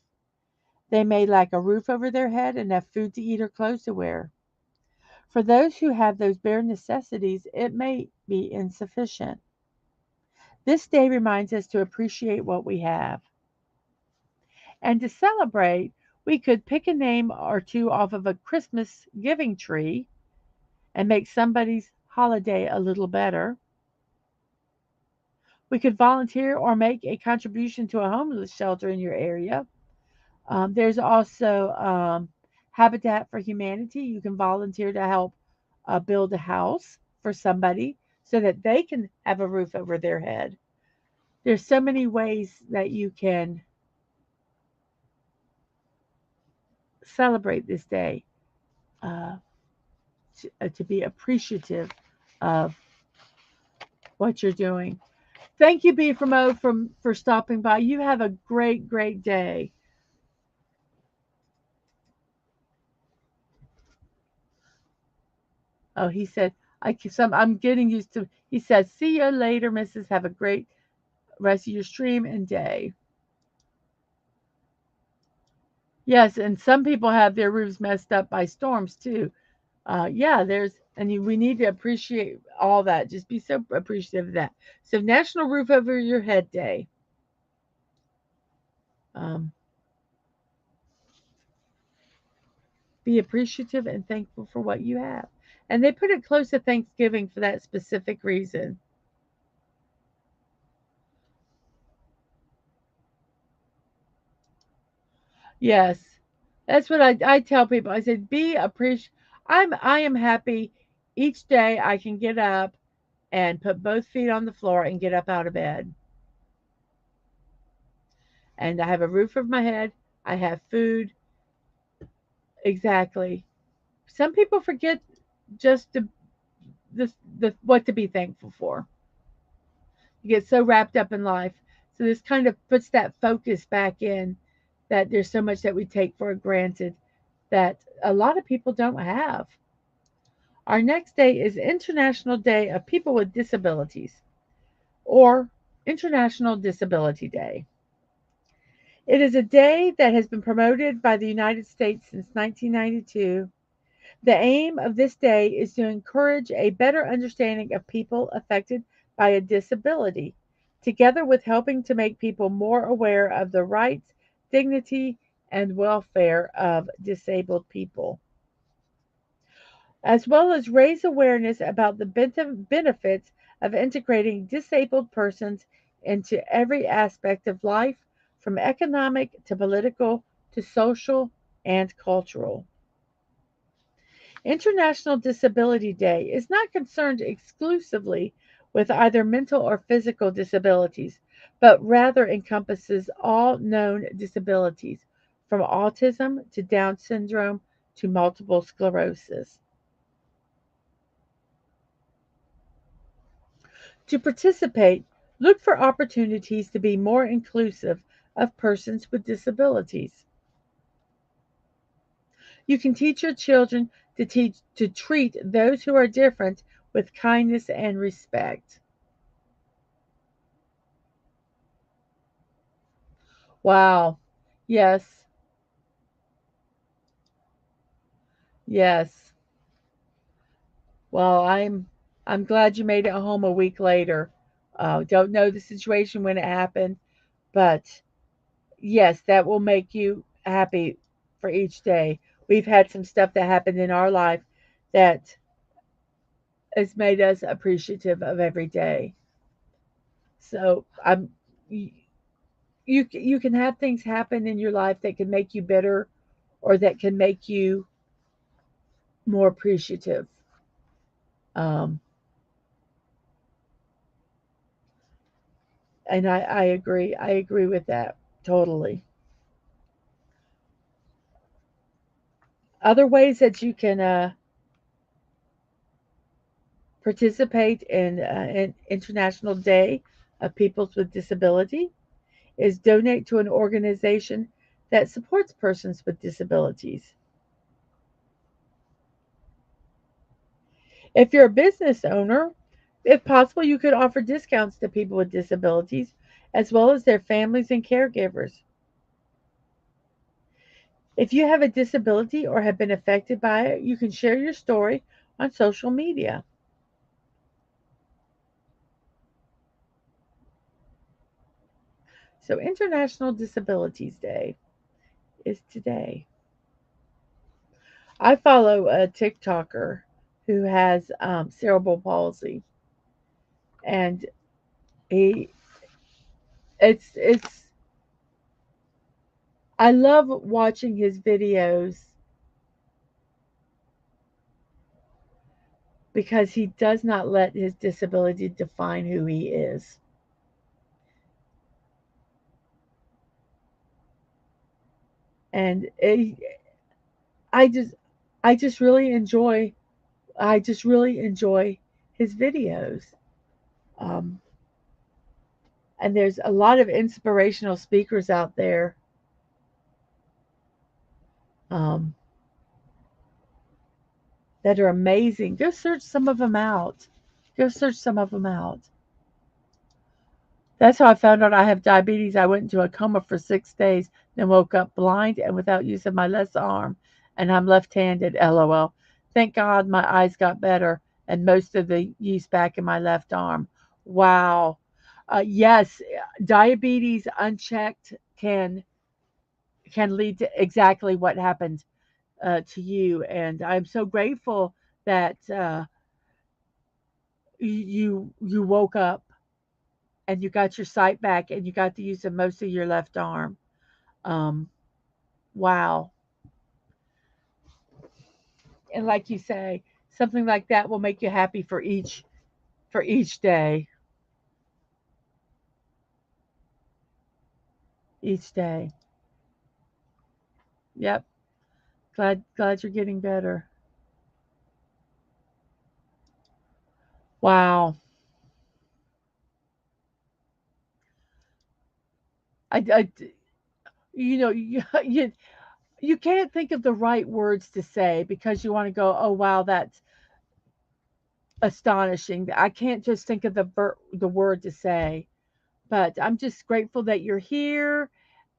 They may lack a roof over their head, enough food to eat, or clothes to wear. For those who have those bare necessities, it may be insufficient. This day reminds us to appreciate what we have. And to celebrate, we could pick a name or two off of a Christmas giving tree and make somebody's holiday a little better. We could volunteer or make a contribution to a homeless shelter in your area. There's also Habitat for Humanity. You can volunteer to help build a house for somebody so that they can have a roof over their head. There's so many ways that you can celebrate this day uh, to be appreciative of what you're doing. Thank you, B from O, for stopping by. You have a great, great day. Oh, he said, I'm getting used to. He says, "See you later, Mrs. Have a great rest of your stream and day." Yes, and some people have their roofs messed up by storms too. Yeah, we need to appreciate all that. Just be so appreciative of that. So, National Roof Over Your Head Day. Um, be appreciative and thankful for what you have. And they put it close to Thanksgiving for that specific reason. Yes, that's what I tell people. I said, be appreciative. I am happy each day I can get up and put both feet on the floor and get up out of bed. And I have a roof over my head. I have food. Exactly. Some people forget just the what to be thankful for. You get so wrapped up in life. So this kind of puts that focus back in that there's so much that we take for granted that a lot of people don't have. Our next day is International Day of People with Disabilities, or International Disability Day. It is a day that has been promoted by the United States since 1992. The aim of this day is to encourage a better understanding of people affected by a disability, together with helping to make people more aware of the rights, dignity, and welfare of disabled people, as well as raise awareness about the benefits of integrating disabled persons into every aspect of life, from economic to political to social and cultural. International Disability Day is not concerned exclusively with either mental or physical disabilities, but rather encompasses all known disabilities, from autism to Down syndrome to multiple sclerosis. To participate, look for opportunities to be more inclusive of persons with disabilities. You can teach your children to treat those who are different with kindness and respect. Wow. Yes. Yes. Well, I'm glad you made it home a week later. Don't know the situation when it happened, but yes, that will make you happy for each day. We've had some stuff that happened in our life that has made us appreciative of every day. So you you can have things happen in your life that can make you bitter, or that can make you more appreciative. Um, and I agree. I agree with that totally. Other ways that you can participate in an International Day of People with Disability is donate to an organization that supports persons with disabilities. If you're a business owner, if possible, you could offer discounts to people with disabilities as well as their families and caregivers. If you have a disability or have been affected by it, you can share your story on social media. So, International Disabilities Day is today. I follow a TikToker who has cerebral palsy, and he it's I love watching his videos because he does not let his disability define who he is. And I just I just really enjoy I just really enjoy his videos. Um, and there's a lot of inspirational speakers out there, um, that are amazing. Go search some of them out. Go search some of them out. That's how I found out I have diabetes. I went into a coma for 6 days, then woke up blind and without use of my left arm, and I'm left-handed. LOL. Thank God my eyes got better and most of the use back in my left arm. Wow. Yes, diabetes unchecked can lead to exactly what happened to you, and I'm so grateful that you woke up and you got your sight back and you got to use of most of your left arm. Um, wow. And like you say, something like that will make you happy for each day, each day. Yep. Glad you're getting better. Wow. I you know you can't think of the right words to say because you want to go, oh wow, that's astonishing. I can't just think of the word to say, but I'm just grateful that you're here,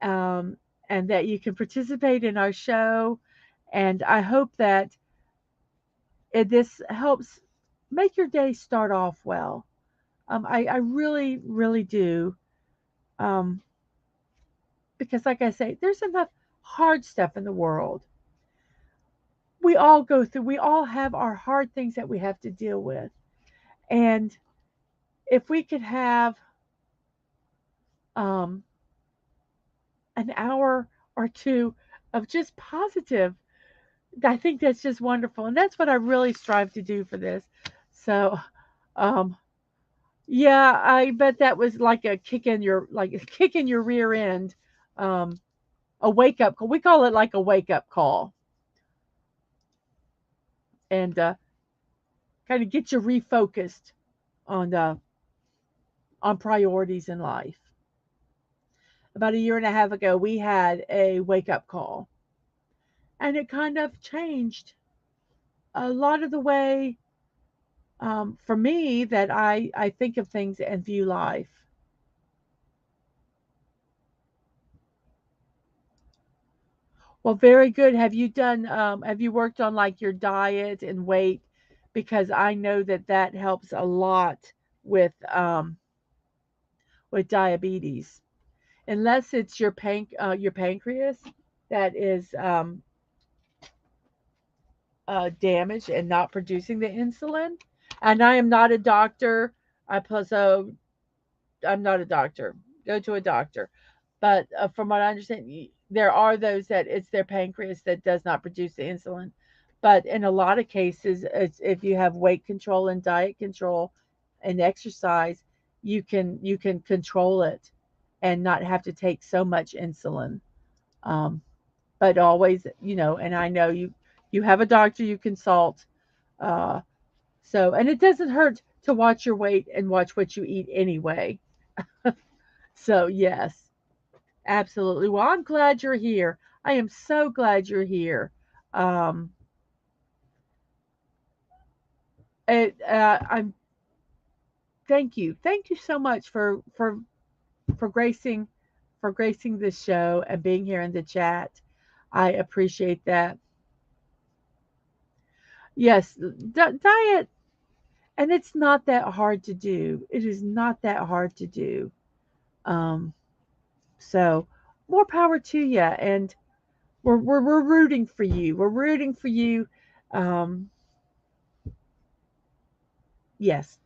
um, and that you can participate in our show. And I hope that this helps make your day start off well. I really, really do. Um, because, like I say, there's enough hard stuff in the world. We all go through, we all have our hard things that we have to deal with. And if we could have um, an hour or two of just positive, I think that's just wonderful, and that's what I really strive to do for this. So, um, yeah, I bet that was like a kick in your like a kick in your rear end, um, a wake up call. We call it like a wake up call, and kind of get you refocused on on priorities in life. About a year and a half ago, we had a wake up call, and it kind of changed a lot of the way, for me, that I think of things and view life. Well, very good. Have you worked on like your diet and weight? Because I know that that helps a lot with diabetes. Unless it's your pancreas that is damaged and not producing the insulin. And I am not a doctor. So I'm not a doctor. Go to a doctor. But from what I understand, there are those that it's their pancreas that does not produce the insulin. But in a lot of cases, if you have weight control and diet control and exercise, you can control it and not have to take so much insulin. Um, but always, and I know you have a doctor you consult. Uh, and it doesn't hurt to watch your weight and watch what you eat anyway. So yes, absolutely. Well, I'm glad you're here. I am so glad you're here. Um, I'm thank you so much for gracing this show and being here in the chat. I appreciate that. Yes, diet, and it's not that hard to do. It is not that hard to do. Um, so more power to you, and we're rooting for you. We're rooting for you. Um, yes.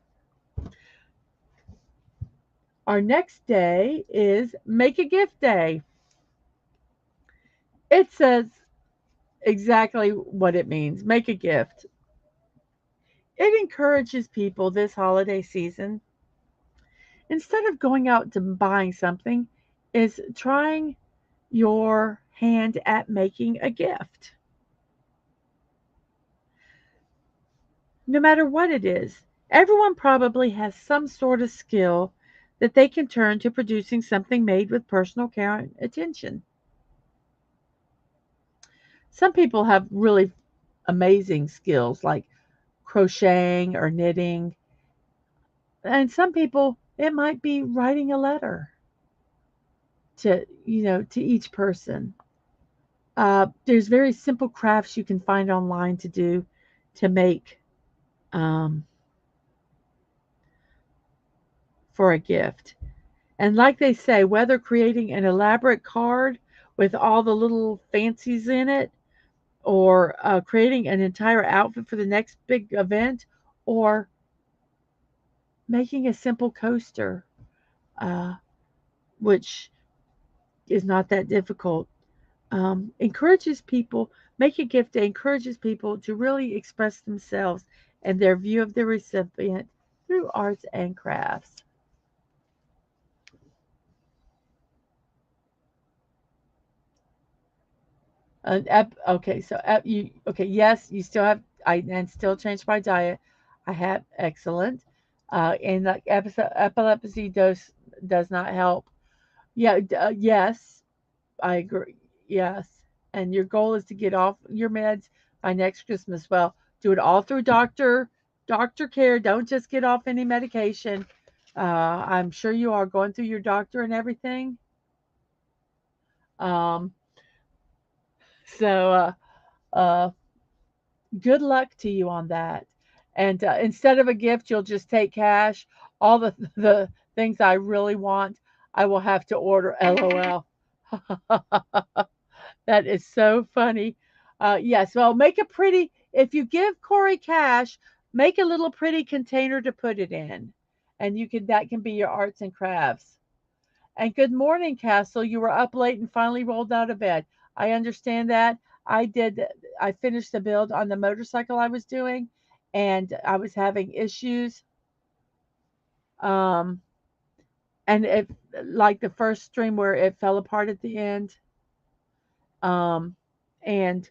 Our next day is Make a Gift Day. It says exactly what it means. Make a gift. It encourages people this holiday season, instead of going out to buying something, is trying your hand at making a gift. No matter what it is, everyone probably has some sort of skill that they can turn to producing something made with personal care and attention. Some people have really amazing skills like crocheting or knitting, and some people it might be writing a letter to each person. There's very simple crafts you can find online to do to make um, for a gift. And like they say, whether creating an elaborate card with all the little fancies in it, or creating an entire outfit for the next big event, or making a simple coaster, uh, which is not that difficult, encourages people, make a gift that encourages people to really express themselves and their view of the recipient through arts and crafts. Okay, so yes, you still have, I and still changed my diet. I have excellent, and like epilepsy does not help. Yeah, yes, I agree. Yes, and your goal is to get off your meds by next Christmas. Well, do it all through doctor care. Don't just get off any medication. I'm sure you are going through your doctor and everything. Um, so uh, good luck to you on that. And instead of a gift, you'll just take cash. All the things I really want, I will have to order. LOL. That is so funny. Yes, well, make a pretty. If you give Corey cash, make a little pretty container to put it in, and that can be your arts and crafts. And good morning, Castle. You were up late and finally rolled out of bed. I understand that. I did. I finished the build on the motorcycle I was doing, and I was having issues. Um, and it like the first stream where it fell apart at the end. Um, and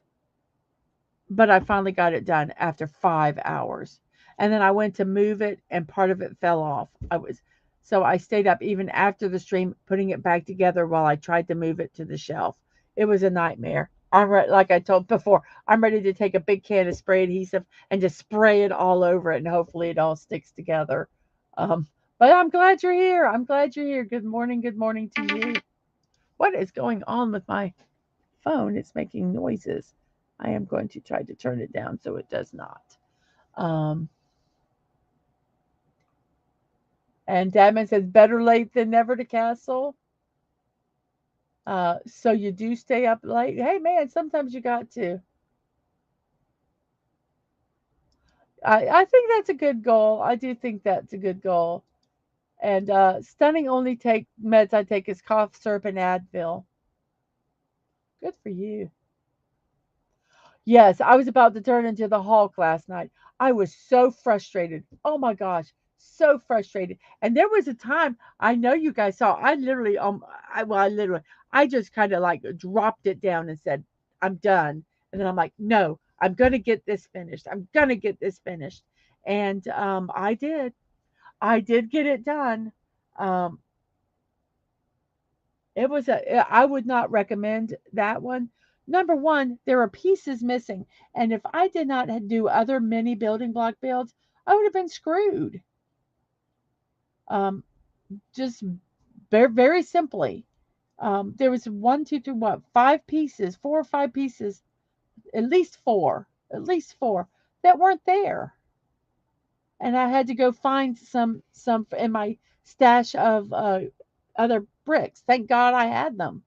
but I finally got it done after 5 hours. And then I went to move it, and part of it fell off. I was So I stayed up even after the stream, putting it back together while I tried to move it to the shelf. It was a nightmare. Like I told before, I'm ready to take a big can of spray adhesive and just spray it all over it, and hopefully it all sticks together. Um, but I'm glad you're here. I'm glad you're here. Good morning to you. What is going on with my phone? It's making noises. I am going to try to turn it down so it does not. Um, and Dadman says, better late than never to Castle. So you do stay up late. Hey, man, sometimes you got to. I think that's a good goal. I do think that's a good goal. And stunning only take meds I take is cough syrup and Advil. Good for you. Yes, I was about to turn into the Hulk last night. I was so frustrated. Oh my gosh, so frustrated. And there was a time I know you guys saw. I literally, I just kind of like dropped it down and said, "I'm done." And then I'm like, "No, I'm gonna get this finished. I'm gonna get this finished." And I did. I did get it done. Um, it was I would not recommend that one. Number one, there are pieces missing, and if I did not do other mini building block builds, I would have been screwed. Um, just very simply, there was one, two, three, what, 5 pieces, 4 or 5 pieces, at least four that weren't there, and I had to go find some in my stash of other bricks. Thank God I had them.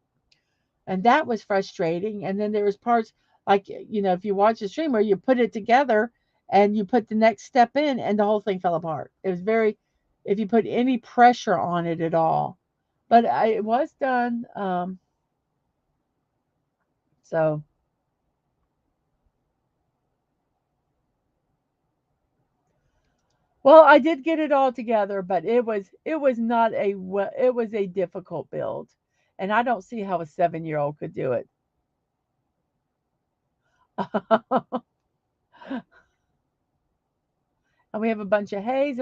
And that was frustrating. And then there was parts like, if you watch the stream where you put it together and you put the next step in and the whole thing fell apart. It was very, if you put any pressure on it at all. But it was done. So, well, I did get it all together, but it was not it was a difficult build, and I don't see how a 7-year-old could do it. And we have a bunch of haze.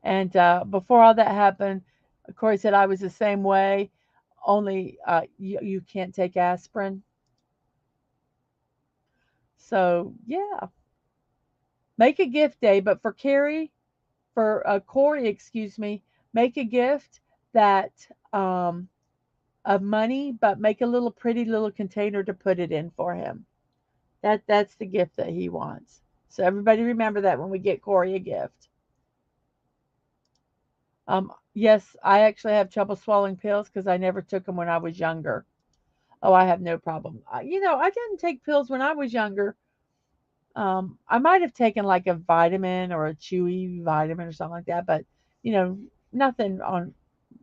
And before all that happened, Corey said I was the same way, only you can't take aspirin. So, yeah, make a gift day. But for Corey, excuse me, make a gift that um, of money, but make a little pretty little container to put it in for him. That's the gift that he wants. So everybody remember that when we get Corey a gift. Yes, I actually have trouble swallowing pills because I never took them when I was younger. Oh, I have no problem. I didn't take pills when I was younger. I might have taken like a vitamin or a chewy vitamin or something like that, but you know, nothing on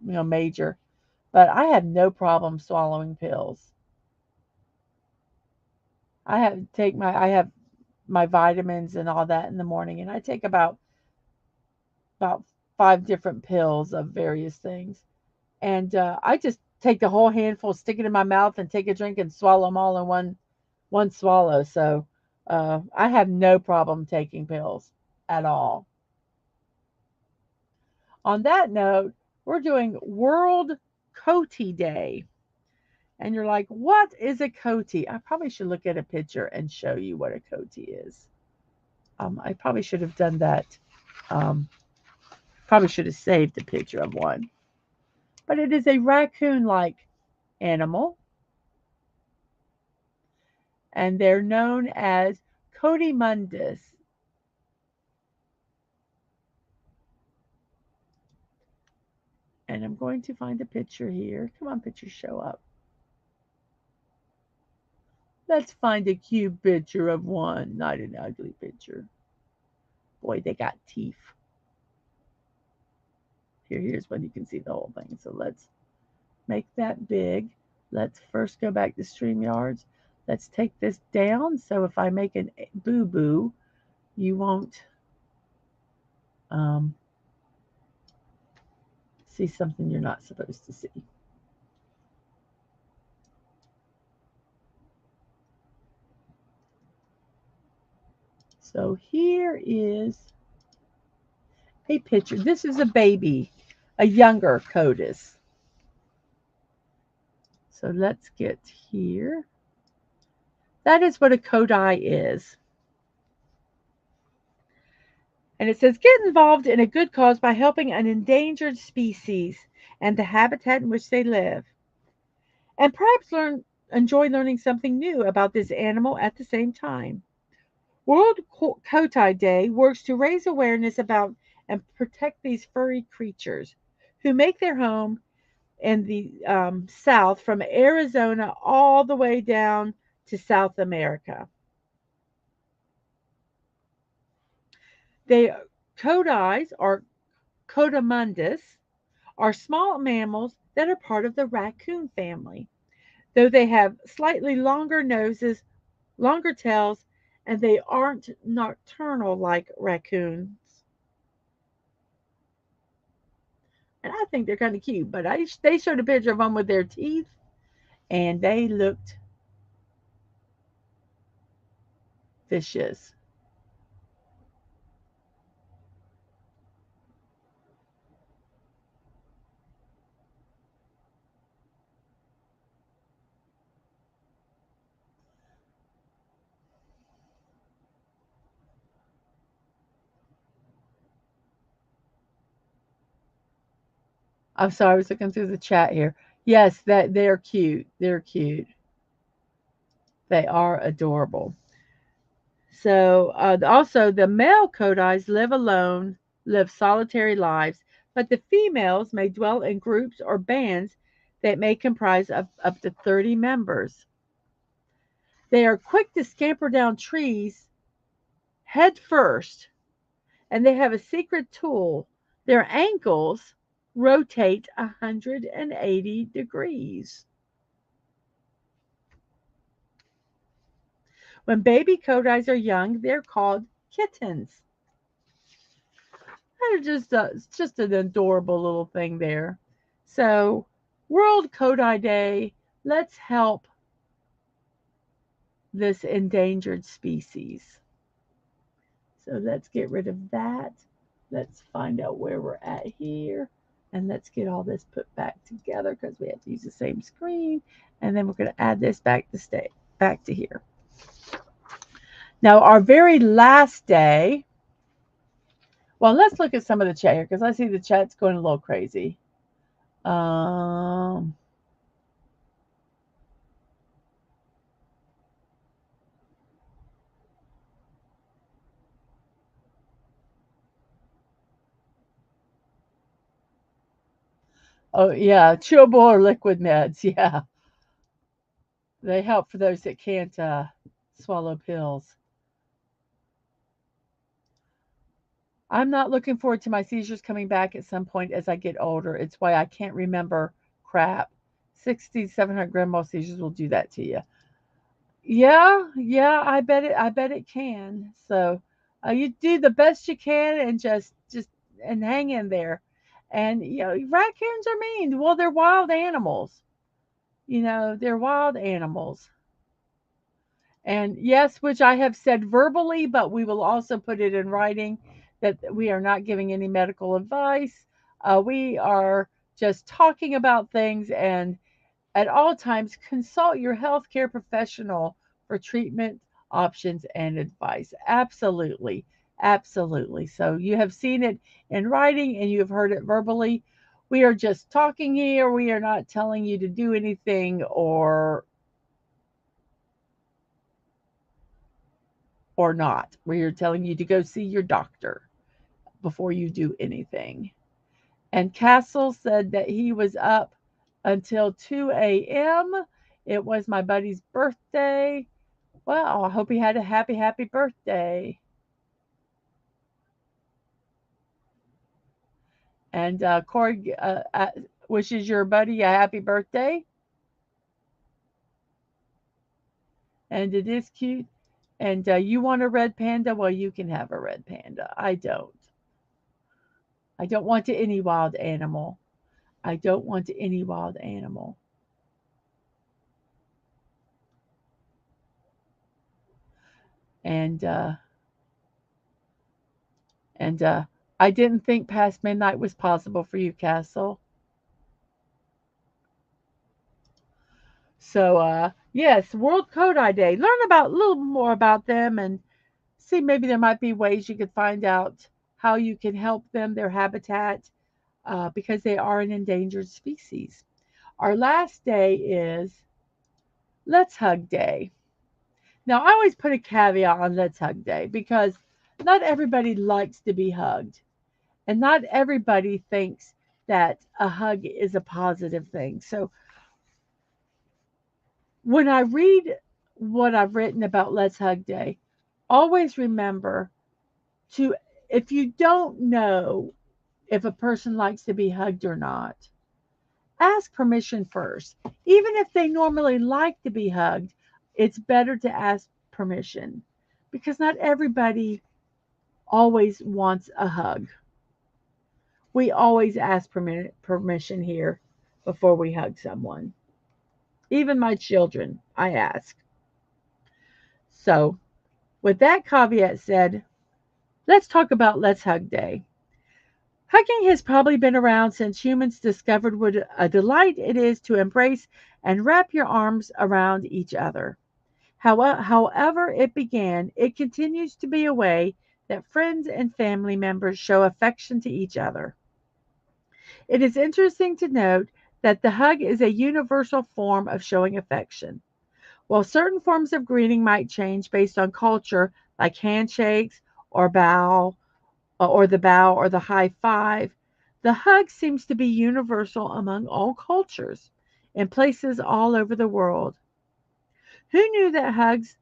major. But I have no problem swallowing pills. I have my vitamins and all that in the morning, and I take about 5 different pills of various things. And I just take the whole handful, stick it in my mouth, and take a drink and swallow them all in one swallow. So I have no problem taking pills at all. On that note, we're doing World Coty Day. And you're like, what is a coty? I probably should look at a picture and show you what a coty is. I probably should have done that. Um, Probably should have saved a picture of one. But it is a raccoon like animal, and they're known as Codymundus. And I'm going to find a picture here. Come on, pictures show up. Let's find a cute picture of one, not an ugly picture. Boy, they got teeth. Here's when you can see the whole thing. So let's make that big. Let's first go back to StreamYards. Let's take this down so if I make a boo-boo, you won't um, see something you're not supposed to see. So here is a picture. This is a baby, a younger Codis. So let's get here. That is what a Kodai is. And it says, get involved in a good cause by helping an endangered species and the habitat in which they live. And perhaps enjoy learning something new about this animal at the same time. World Kotai Day works to raise awareness about and protect these furry creatures who make their home in the South from Arizona all the way down to South America. They Kodais or Codomundus are small mammals that are part of the raccoon family, though they have slightly longer noses, longer tails, and they aren't nocturnal like raccoons. And I think they're kind of cute, but they showed a picture of them with their teeth, and they looked vicious. I'm sorry, I was looking through the chat here. Yes, that they're cute. They're cute. They are adorable. So, also, the male Kodais live alone, live solitary lives, but the females may dwell in groups or bands that may comprise of up to 30 members. They are quick to scamper down trees head first, and they have a secret tool. Their ankles rotate 180 degrees. When baby Kodais are young, they're called kittens. They're just it's just an adorable little thing there. So, World Kodai Day, let's help this endangered species. So let's get rid of that. Let's find out where we're at here. And let's get all this put back together because we have to use the same screen. And then we're going to add this back to here. Now, our very last day. Well, let's look at some of the chat here because I see the chat's going a little crazy. Um, oh, yeah, chewable or liquid meds. Yeah, they help for those that can't swallow pills. I'm not looking forward to my seizures coming back at some point as I get older. It's why I can't remember crap. 60, 700 grand mal seizures will do that to you. Yeah, yeah, I bet it can. So, you do the best you can and just and hang in there. And raccoons are mean. Well, they're wild animals. They're wild animals. And yes, which I have said verbally, but we will also put it in writing that we are not giving any medical advice. We are just talking about things, and at all times, consult your healthcare professional for treatment options and advice. Absolutely. Absolutely. So you have seen it in writing and you have heard it verbally. We are just talking here. We are not telling you to do anything or not. We are telling you to go see your doctor before you do anything. And Castle said that he was up until 2 a.m. It was my buddy's birthday. Well, I hope he had a happy, happy birthday. And Corey wishes your buddy a happy birthday. And it is cute. And you want a red panda? Well, you can have a red panda. I don't. I don't want to any wild animal. I don't want to any wild animal. And And I didn't think past midnight was possible for you, Castle. So yes, World Kodai Day. Learn about a little more about them and see maybe there might be ways you could find out how you can help them, their habitat, because they are an endangered species. Our last day is Let's Hug Day. Now, I always put a caveat on Let's Hug Day because not everybody likes to be hugged, and not everybody thinks that a hug is a positive thing. So, when I read what I've written about Let's Hug Day, always remember to, if you don't know if a person likes to be hugged or not, ask permission first. Even if they normally like to be hugged, it's better to ask permission because not everybody always wants a hug. We always ask permission here before we hug someone. Even my children, I ask. So, with that caveat said, let's talk about Let's Hug Day. Hugging has probably been around since humans discovered what a delight it is to embrace and wrap your arms around each other. However, it began, it continues to be a way that friends and family members show affection to each other. It is interesting to note that the hug is a universal form of showing affection. While certain forms of greeting might change based on culture, like handshakes or the bow or the high five, the hug seems to be universal among all cultures in places all over the world. Who knew that hugs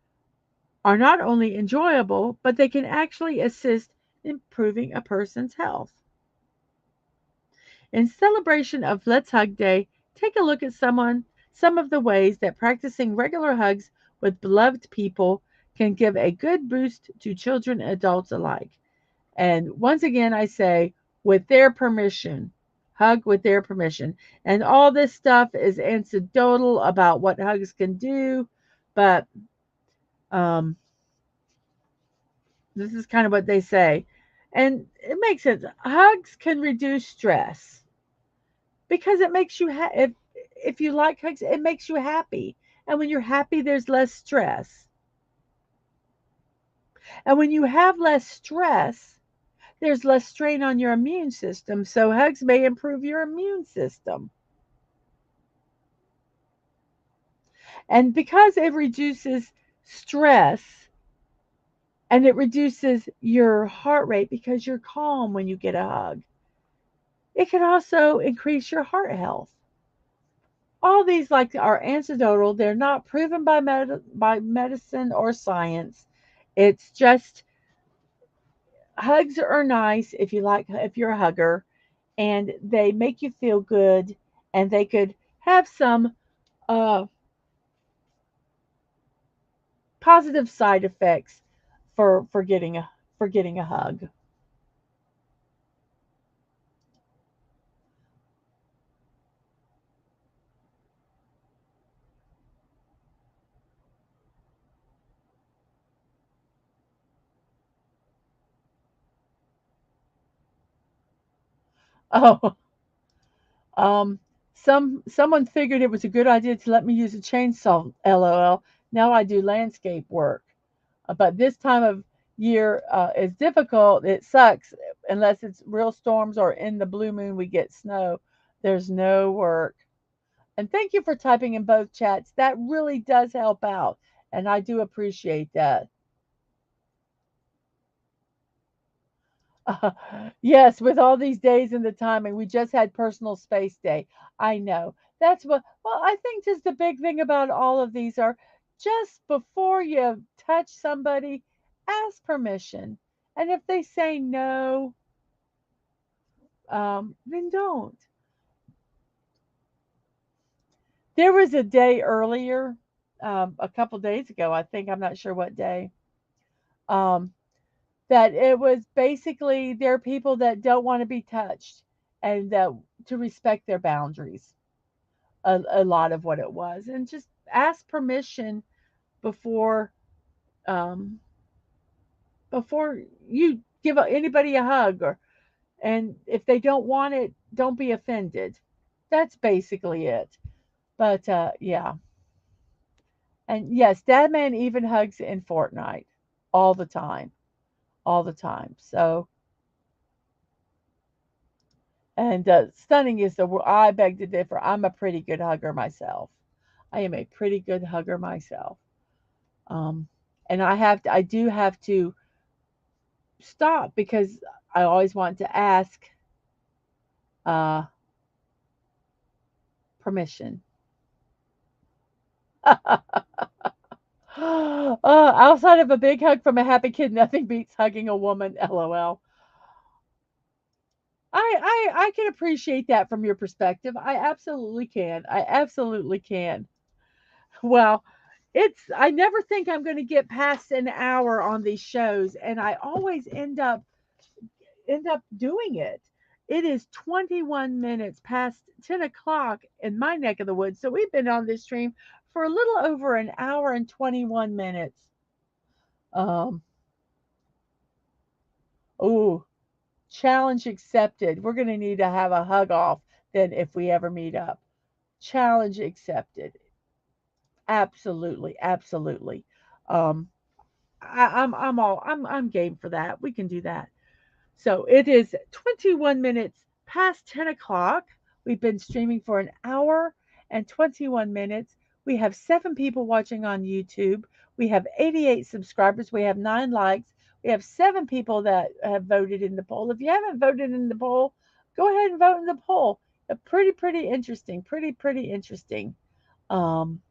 are not only enjoyable, but they can actually assist in improving a person's health? In celebration of Let's Hug Day, take a look at some of the ways that practicing regular hugs with beloved people can give a good boost to children and adults alike. And once again, I say, with their permission, hug with their permission. And all this stuff is anecdotal about what hugs can do, but um, this is kind of what they say. And it makes sense. Hugs can reduce stress because it makes you if you like hugs, it makes you happy. And when you're happy, there's less stress. And when you have less stress, there's less strain on your immune system. So hugs may improve your immune system. And because it reduces stress and it reduces your heart rate because you're calm when you get a hug, it can also increase your heart health. All these like are anecdotal. They're not proven by medicine or science. It's just hugs are nice if you're a hugger, and they make you feel good, and they could have some uh, positive side effects for getting a hug. Oh, um, someone figured it was a good idea to let me use a chainsaw. LOL. Now I do landscape work. But this time of year is difficult. It sucks unless it's real storms or in the blue moon we get snow. There's no work. And thank you for typing in both chats. That really does help out. And I do appreciate that. Uh, yes, with all these days and the timing, we just had Personal Space Day. I know. That's what, well, I think just the big thing about all of these are just before you touch somebody, ask permission. And if they say no, then don't. There was a day earlier, a couple days ago, I think, I'm not sure what day, um, that it was basically there are people that don't want to be touched and that to respect their boundaries. A lot of what it was, and just ask permission before um, before you give anybody a hug, or and if they don't want it, don't be offended. That's basically it. But yeah, and yes, Dadman even hugs in Fortnite all the time, all the time. So and stunning is the word. I beg to differ. I'm a pretty good hugger myself. I am a pretty good hugger myself. Um, and I do have to stop because I always want to ask uh, permission. Outside of a big hug from a happy kid, nothing beats hugging a woman. LOL. I can appreciate that from your perspective. I absolutely can. I absolutely can. Well, I never think I'm going to get past an hour on these shows, and I always end up doing it. It is 21 minutes past 10 o'clock in my neck of the woods. So we've been on this stream for a little over an hour and 21 minutes. Um, oh, challenge accepted. We're going to need to have a hug off then if we ever meet up. Challenge accepted. Absolutely, absolutely. Um, I'm game for that. We can do that. So it is 21 minutes past 10 o'clock. We've been streaming for an hour and 21 minutes. We have 7 people watching on YouTube. We have 88 subscribers. We have 9 likes. We have 7 people that have voted in the poll. If you haven't voted in the poll, go ahead and vote in the poll. Pretty interesting. Pretty interesting. Um,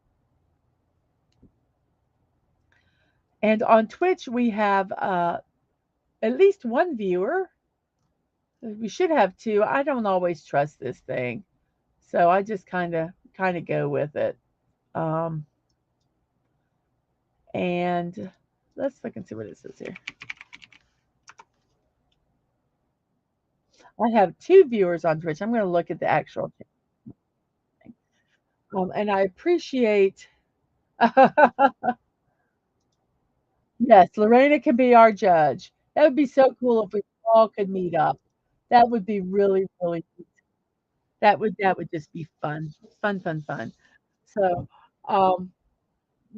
and on Twitch, we have at least one viewer. We should have two. I don't always trust this thing. So I just kind of go with it. Um, and let's look and see what it says here. I have 2 viewers on Twitch. I'm going to look at the actual thing. And I appreciate. Yes, Lorena can be our judge. That would be so cool if we all could meet up. That would be really. That would just be fun. So, um,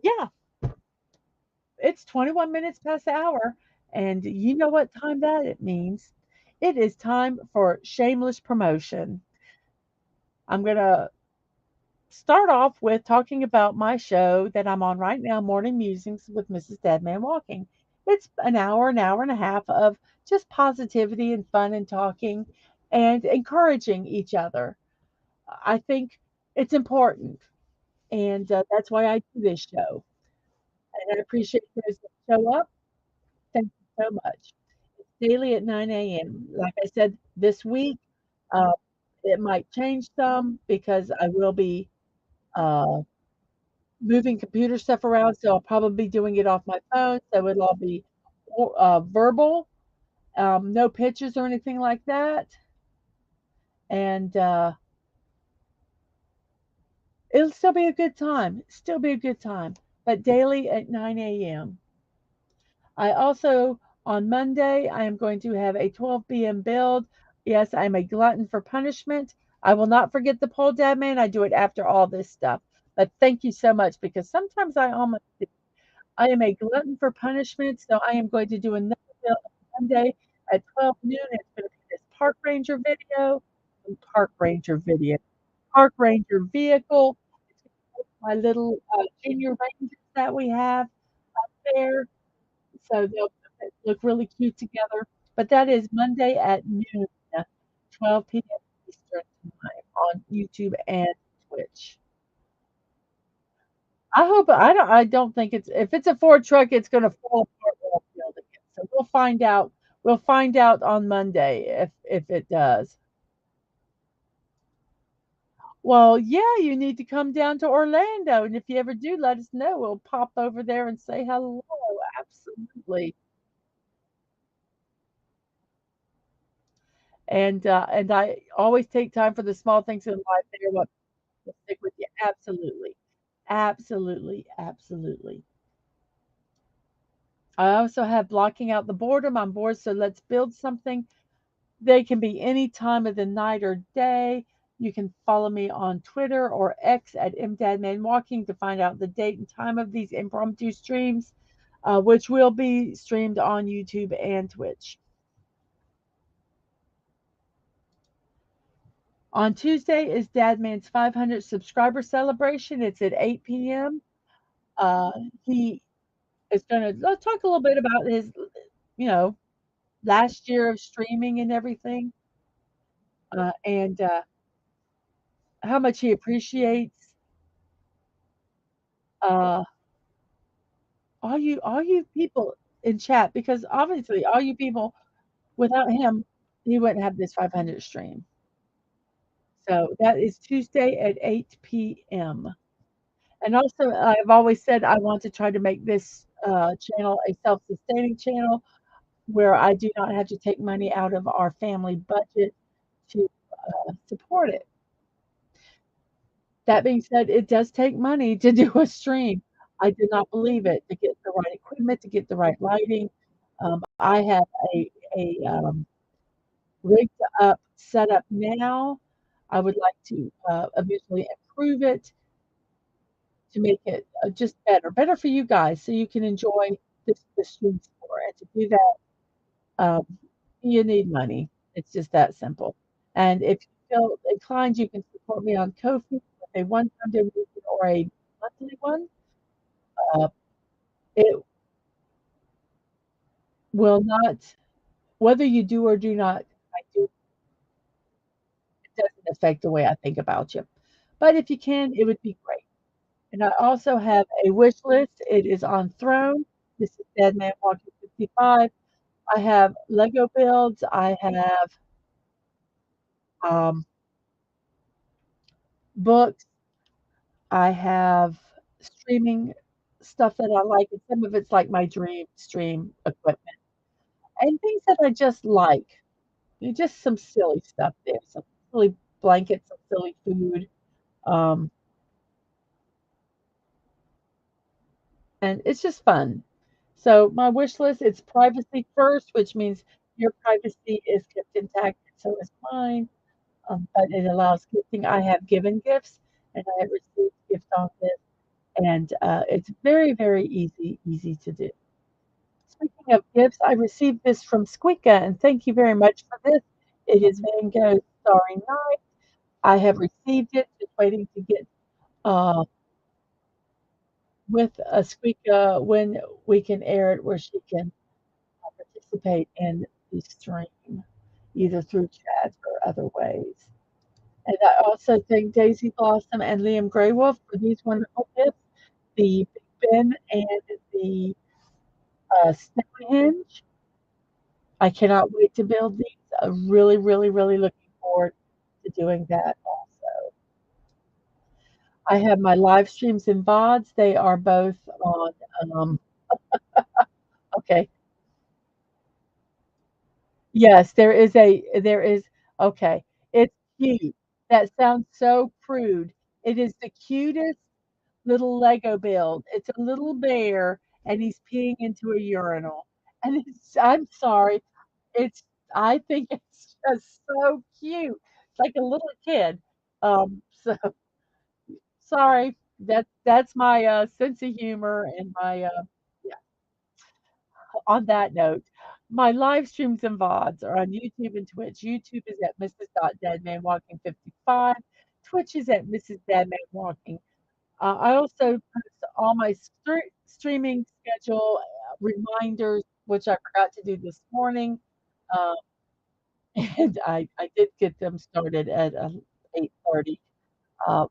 yeah, it's 21 minutes past the hour, and you know what time that it means. It is time for shameless promotion. I'm going to start off with talking about my show that I'm on right now, Morning Musings with Mrs. Deadman Walking. It's an hour and a half of just positivity and fun and talking and encouraging each other. I think it's important, and that's why I do this show. And I appreciate those that show up. Thank you so much. It's daily at 9 a.m. Like I said, this week, uh, it might change some because I will be uh, moving computer stuff around. So I'll probably be doing it off my phone. So it'll all be verbal, no pictures or anything like that. And it'll still be a good time. Still be a good time. But daily at 9 a.m. I also, on Monday, I am going to have a 12 p.m. build. Yes, I'm a glutton for punishment. I will not forget the pole dad man. I do it after all this stuff. But thank you so much because sometimes I almost do. I am a glutton for punishment, so I am going to do another build on Monday at 12 noon. It's going to be this park ranger video, park ranger vehicle. My little junior rangers that we have there. So they'll look really cute together. But that is Monday at noon, 12 p.m. Eastern time on YouTube and Twitch. I don't think it's if it's a Ford truck, it's gonna fall apart while I'm building it. So we'll find out. We'll find out on Monday if it does. Well, yeah, you need to come down to Orlando, and if you ever do, let us know. We'll pop over there and say hello. Absolutely. And I always take time for the small things in life. They're what will stick with you. Absolutely. Absolutely. I also have blocking out the boredom. I'm bored, so let's build something. They can be any time of the night or day. You can follow me on Twitter or X at MDadmanWalking to find out the date and time of these impromptu streams, which will be streamed on YouTube and Twitch. On Tuesday is Dadman's 500 subscriber celebration. It's at 8 p.m. Uh, he is going to talk a little bit about his, you know, last year of streaming and everything, and how much he appreciates uh, all you people in chat, because obviously all you people, without him, he wouldn't have this 500 stream. So that is Tuesday at 8 p.m. And also, I've always said I want to try to make this channel a self-sustaining channel where I do not have to take money out of our family budget to support it. That being said, it does take money to do a stream. I did not believe it, to get the right equipment, to get the right lighting. I have a rigged up setup now. I would like to eventually improve it to make it just better for you guys, so you can enjoy the stream more. And to do that, um, you need money. It's just that simple. And if you feel inclined, you can support me on Ko-fi with a one-time donation or a monthly one. Uh, it will not, whether you do or do not, I do, it doesn't affect the way I think about you. But if you can, it would be great. And I also have a wish list. It is on Throne. This is DadmanWalking55. I have Lego builds. I have um, books. I have streaming stuff that I like, and some of it's like my dream stream equipment and things that I just like. Just some silly stuff there, some silly blankets, some silly food, um, and it's just fun. So my wish list, it's privacy first, which means your privacy is kept intact, and so is mine. But it allows gifting. I have given gifts, and I have received gifts on this, and it's very, very easy to do. Speaking of gifts, I received this from Squeaka, and thank you very much for this. It is Van Gogh's Starry Night. I have received it, just waiting to get uh, with Squeaka when we can air it, where she can participate in the stream, either through chat or other ways. And I also thank Daisy Blossom and Liam Greywolf for these wonderful gifts, the Big Ben and the Stonehenge. I cannot wait to build these. I'm really looking forward to doing that also. I have my live streams and VODs. They are both on, um, okay. Yes, there is, okay. It's cute. That sounds so crude. It is the cutest little Lego build. It's a little bear and he's peeing into a urinal. And I'm sorry, it's, I think it's just so cute. It's like a little kid. So sorry. That's my sense of humor and my yeah. On that note, my live streams and VODs are on YouTube and Twitch. YouTube is at Mrs.DadmanWalking55. Twitch is at Mrs.DadmanWalking. I also post all my streaming schedule reminders, which I forgot to do this morning. Uh, and I did get them started at 8:30 uh,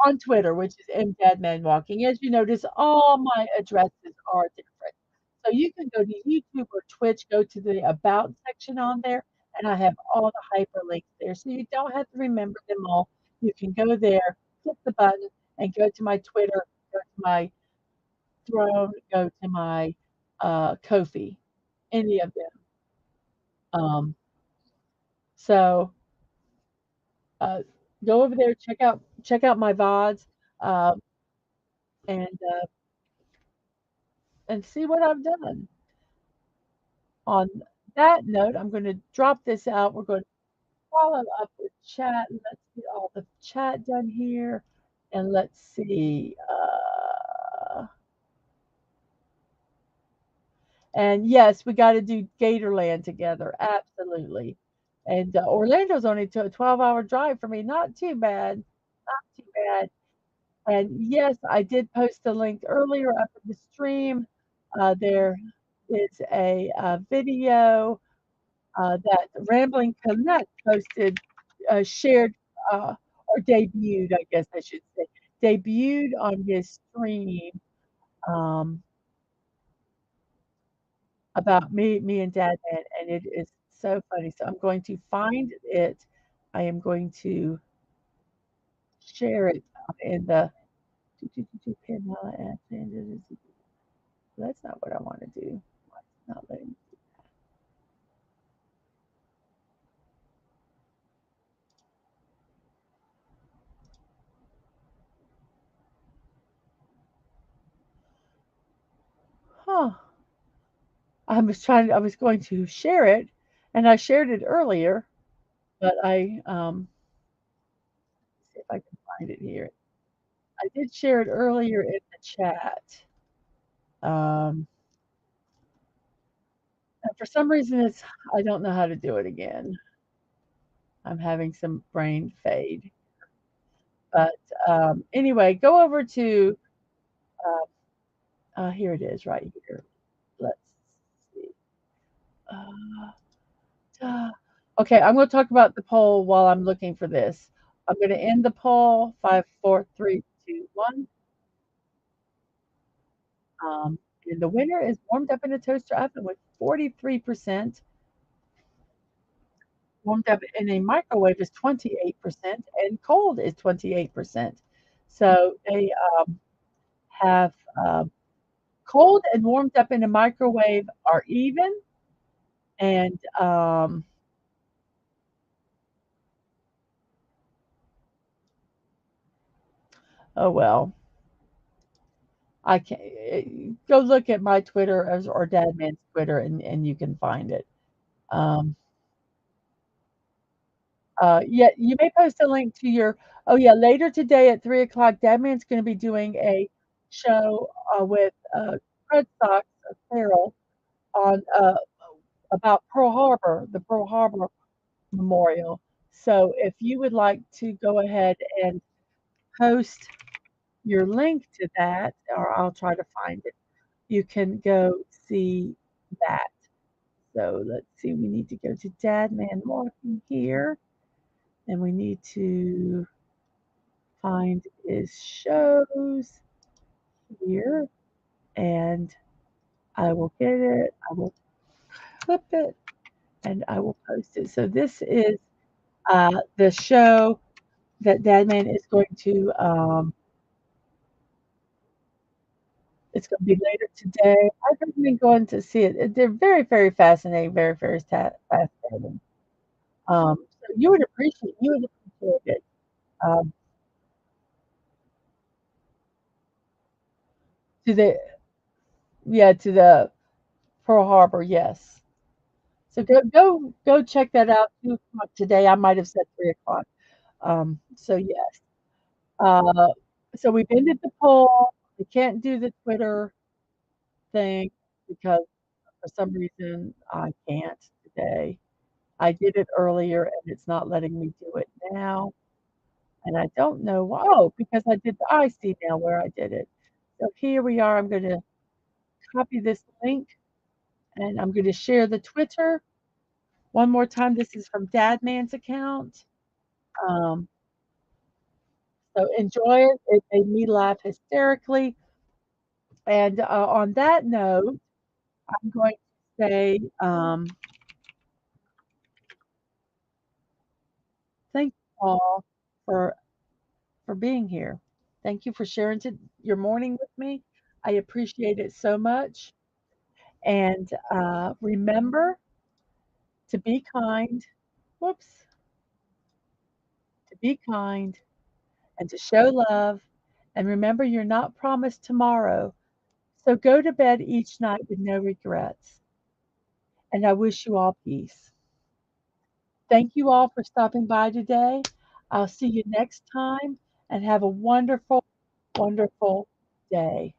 on Twitter, which is MDadmanWalking. As you notice, all my addresses are different. So you can go to YouTube or Twitch, go to the About section on there, and I have all the hyperlinks there. So you don't have to remember them all. You can go there, click the button, and go to my Twitter, go to my Throne, go to my Ko-fi, any of them. Um, so uh, go over there, check out my VODs, uh, and see what I've done. On that note, I'm going to drop this out. We're going to follow up with chat. Let's get all the chat done here. And let's see. And yes, we got to do Gatorland together. Absolutely. And Orlando's only to a 12-hour drive for me. Not too bad. Not too bad. And yes, I did post a link earlier up in the stream. There is a video that Rambling Connect posted, shared, or debuted, I guess I should say, debuted on his stream, um, about me and Dad, and it is so funny. So I'm going to find it. I am going to share it in the that's not what I want to do. It's not letting. Huh. I was going to share it, and I shared it earlier, but see if I can find it here. I did share it earlier in the chat. Um, and for some reason, I don't know how to do it again. I'm having some brain fade. But anyway, go over to, here it is right here. Let's see. Uh, okay, I'm going to talk about the poll while I'm looking for this. I'm going to end the poll. 5, 4, 3, 2, 1. And the winner is warmed up in a toaster oven with 43%. Warmed up in a microwave is 28%, and cold is 28%. So they have cold and warmed up in a microwave are even, and oh well, I can't go look at my Twitter or Dadman's Twitter, and you can find it. Um, yeah, you may post a link to your. Oh yeah, later today at 3 o'clock, Dadman's going to be doing a show with Red Sox Carol on about Pearl Harbor, the Pearl Harbor Memorial. So if you would like to go ahead and post your link to that, or I'll try to find it, you can go see that. So let's see, we need to go to Dadman Walking here, and we need to find his shows here, and I will get it, I will clip it, and I will post it. So this is the show that Dadman is going to, it's going to be later today. I recommend going to see it. They're very, very fascinating, very, very fascinating. So you would appreciate it. Um, to the Yeah, to the Pearl Harbor, yes. So go check that out. 2 o'clock today. I might have said 3 o'clock. So yes. Uh, so we've ended the poll. We can't do the Twitter thing because for some reason I can't today. I did it earlier and it's not letting me do it now. And I don't know why. Oh, because I see now where I did it. So here we are. I'm going to copy this link and I'm going to share the Twitter. One more time, this is from Dadman's account. Um, so enjoy it. It made me laugh hysterically. And on that note, I'm going to say thank you all for being here. Thank you for sharing your morning with me. I appreciate it so much. And remember to be kind. Whoops. To be kind and to show love. And remember, you're not promised tomorrow. So go to bed each night with no regrets. and I wish you all peace. Thank you all for stopping by today. I'll see you next time and have a wonderful, wonderful day.